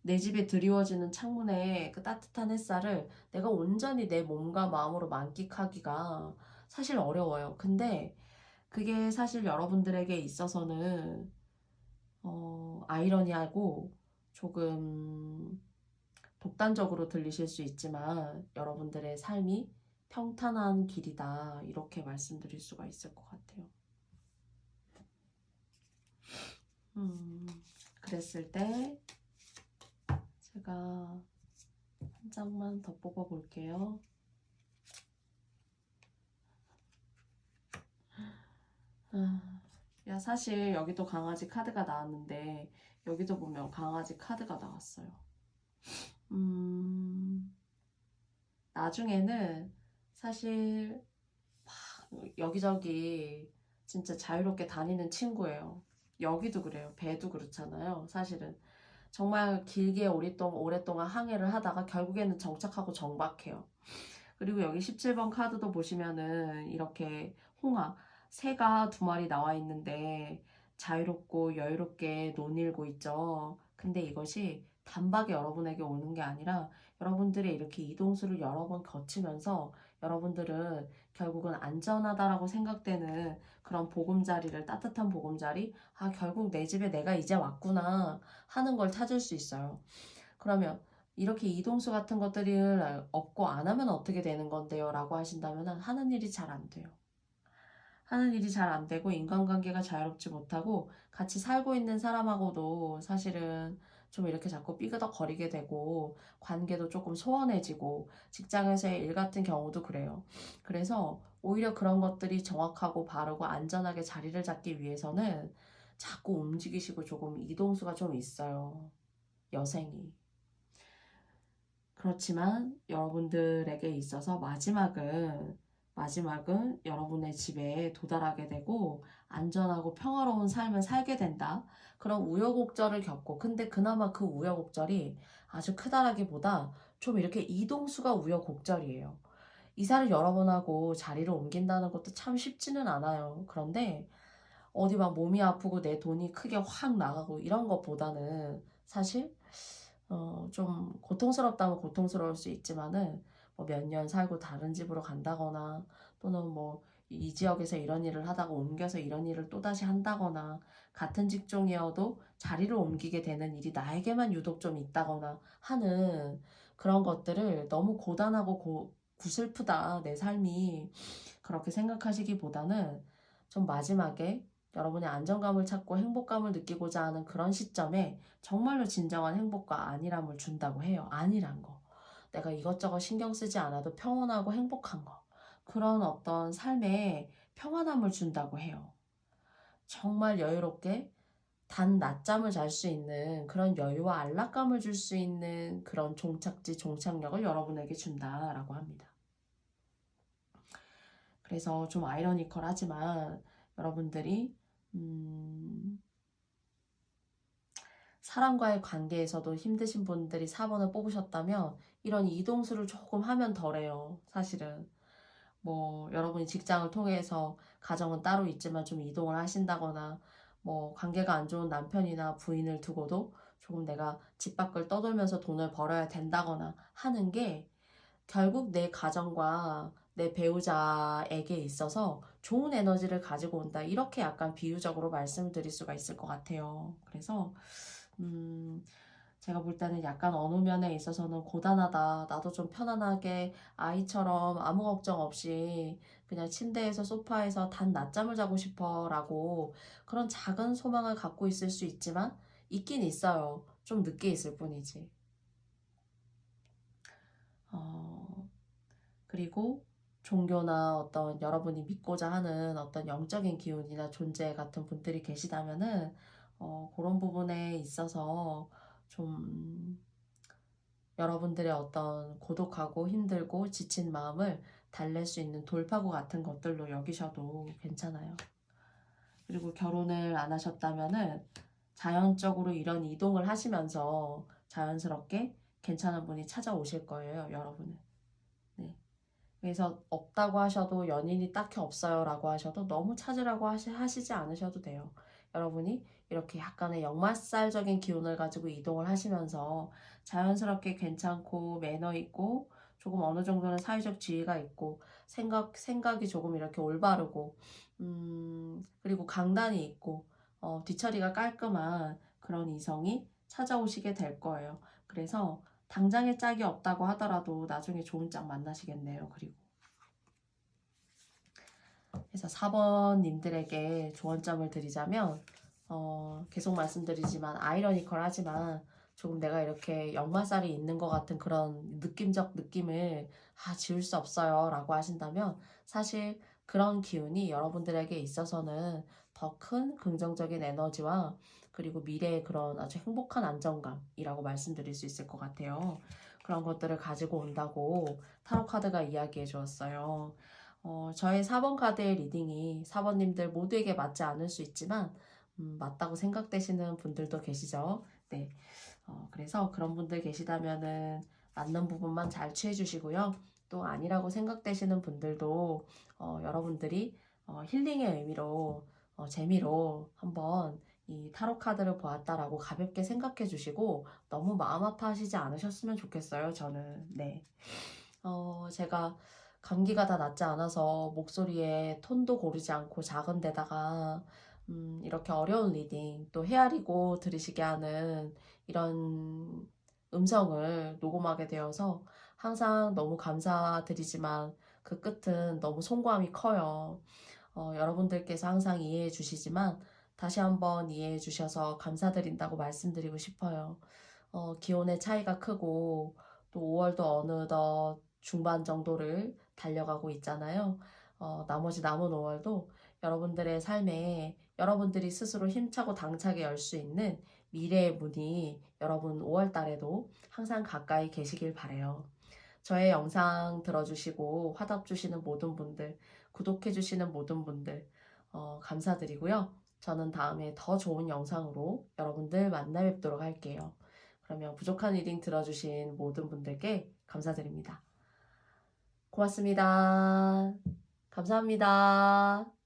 내 집에 드리워지는 창문에 그 따뜻한 햇살을 내가 온전히 내 몸과 마음으로 만끽하기가 사실 어려워요. 근데 그게 사실 여러분들에게 있어서는, 아이러니하고 조금 독단적으로 들리실 수 있지만 여러분들의 삶이 평탄한 길이다. 이렇게 말씀드릴 수가 있을 것 같아요. 그랬을 때 제가 한 장만 더 뽑아 볼게요. 야, 사실 여기도 강아지 카드가 나왔는데 여기도 보면 강아지 카드가 나왔어요. 나중에는 사실 여기저기 진짜 자유롭게 다니는 친구예요. 여기도 그래요. 배도 그렇잖아요. 사실은 정말 길게 오랫동안 항해를 하다가 결국에는 정착하고 정박해요. 그리고 여기 17번 카드도 보시면은 이렇게 새가 두 마리 나와 있는데 자유롭고 여유롭게 논일고 있죠. 근데 이것이 단박에 여러분에게 오는 게 아니라 여러분들의 이렇게 이동수를 여러 번 거치면서 여러분들은 결국은 안전하다라고 생각되는 그런 보금자리를, 따뜻한 보금자리, 아, 결국 내 집에 내가 이제 왔구나 하는 걸 찾을 수 있어요. 그러면 이렇게 이동수 같은 것들을 없고 안 하면 어떻게 되는 건데요? 라고 하신다면 하는 일이 잘 안 돼요. 하는 일이 잘 안 되고 인간관계가 자유롭지 못하고 같이 살고 있는 사람하고도 사실은 좀 이렇게 자꾸 삐그덕거리게 되고 관계도 조금 소원해지고 직장에서의 일 같은 경우도 그래요. 그래서 오히려 그런 것들이 정확하고 바르고 안전하게 자리를 잡기 위해서는 자꾸 움직이시고 조금 이동수가 좀 있어요. 여생이. 그렇지만 여러분들에게 있어서 마지막은 여러분의 집에 도달하게 되고 안전하고 평화로운 삶을 살게 된다. 그런 우여곡절을 겪고, 근데 그나마 그 우여곡절이 아주 크다라기보다 좀 이렇게 이동수가 우여곡절이에요. 이사를 여러 번 하고 자리를 옮긴다는 것도 참 쉽지는 않아요. 그런데 어디 막 몸이 아프고 내 돈이 크게 확 나가고 이런 것보다는 사실 좀 고통스럽다면 고통스러울 수 있지만은 뭐 몇 년 살고 다른 집으로 간다거나 또는 뭐 이 지역에서 이런 일을 하다가 옮겨서 이런 일을 또다시 한다거나 같은 직종이어도 자리를 옮기게 되는 일이 나에게만 유독 좀 있다거나 하는 그런 것들을 너무 고단하고 구슬프다 내 삶이 그렇게 생각하시기보다는 좀 마지막에 여러분의 안정감을 찾고 행복감을 느끼고자 하는 그런 시점에 정말로 진정한 행복과 안일함을 준다고 해요. 안일한 거. 내가 이것저것 신경 쓰지 않아도 평온하고 행복한 거. 그런 어떤 삶에 평안함을 준다고 해요. 정말 여유롭게 단 낮잠을 잘 수 있는 그런 여유와 안락감을 줄 수 있는 그런 종착지, 종착역을 여러분에게 준다라고 합니다. 그래서 좀 아이러니컬하지만 여러분들이 사람과의 관계에서도 힘드신 분들이 4번을 뽑으셨다면 이런 이동수를 조금 하면 덜해요. 사실은. 뭐 여러분이 직장을 통해서 가정은 따로 있지만 좀 이동을 하신다거나 뭐 관계가 안 좋은 남편이나 부인을 두고도 조금 내가 집 밖을 떠돌면서 돈을 벌어야 된다거나 하는 게 결국 내 가정과 내 배우자에게 있어서 좋은 에너지를 가지고 온다. 이렇게 약간 비유적으로 말씀드릴 수가 있을 것 같아요. 그래서 제가 볼 때는 약간 어느 면에 있어서는 고단하다. 나도 좀 편안하게 아이처럼 아무 걱정 없이 그냥 침대에서 소파에서 단 낮잠을 자고 싶어 라고 그런 작은 소망을 갖고 있을 수 있지만 있긴 있어요. 좀 늦게 있을 뿐이지. 그리고 종교나 어떤 여러분이 믿고자 하는 어떤 영적인 기운이나 존재 같은 분들이 계시다면은 그런 부분에 있어서 좀 여러분들의 어떤 고독하고 힘들고 지친 마음을 달랠 수 있는 돌파구 같은 것들로 여기셔도 괜찮아요. 그리고 결혼을 안 하셨다면은 자연적으로 이런 이동을 하시면서 자연스럽게 괜찮은 분이 찾아오실 거예요, 여러분은. 네. 그래서 없다고 하셔도 연인이 딱히 없어요 라고 하셔도 너무 찾으라고 하시지 않으셔도 돼요. 여러분이 이렇게 약간의 역마살적인 기운을 가지고 이동을 하시면서 자연스럽게 괜찮고 매너 있고 조금 어느 정도는 사회적 지위가 있고 생각이 조금 이렇게 올바르고 그리고 강단이 있고 뒤처리가 깔끔한 그런 이성이 찾아오시게 될 거예요. 그래서 당장의 짝이 없다고 하더라도 나중에 좋은 짝 만나시겠네요. 그리고 그래서 4번님들에게 조언점을 드리자면 계속 말씀드리지만 아이러니컬하지만 조금 내가 이렇게 역마살이 있는 것 같은 그런 느낌적 느낌을 지울 수 없어요 라고 하신다면 사실 그런 기운이 여러분들에게 있어서는 더 큰 긍정적인 에너지와 그리고 미래의 그런 아주 행복한 안정감이라고 말씀드릴 수 있을 것 같아요. 그런 것들을 가지고 온다고 타로 카드가 이야기해 주었어요. 저의 4번 카드의 리딩이 4번님들 모두에게 맞지 않을 수 있지만 맞다고 생각되시는 분들도 계시죠. 네. 그래서 그런 분들 계시다면은 맞는 부분만 잘 취해 주시고요. 또 아니라고 생각되시는 분들도 여러분들이 힐링의 의미로 재미로 한번 이 타로 카드를 보았다라고 가볍게 생각해 주시고 너무 마음 아파하시지 않으셨으면 좋겠어요. 저는 네. 제가 감기가 다 낫지 않아서 목소리에 톤도 고르지 않고 작은 데다가 이렇게 어려운 리딩 또 헤아리고 들으시게 하는 이런 음성을 녹음하게 되어서 항상 너무 감사드리지만 그 끝은 너무 송구함이 커요. 여러분들께서 항상 이해해 주시지만 다시 한번 이해해 주셔서 감사드린다고 말씀드리고 싶어요. 기온의 차이가 크고 또 5월도 어느덧 중반 정도를 달려가고 있잖아요. 나머지 남은 5월도 여러분들의 삶에 여러분들이 스스로 힘차고 당차게 열 수 있는 미래의 문이 여러분 5월 달에도 항상 가까이 계시길 바래요. 저의 영상 들어주시고 화답 주시는 모든 분들, 구독해 주시는 모든 분들 감사드리고요. 저는 다음에 더 좋은 영상으로 여러분들 만나 뵙도록 할게요. 그러면 부족한 리딩 들어주신 모든 분들께 감사드립니다. 고맙습니다. 감사합니다.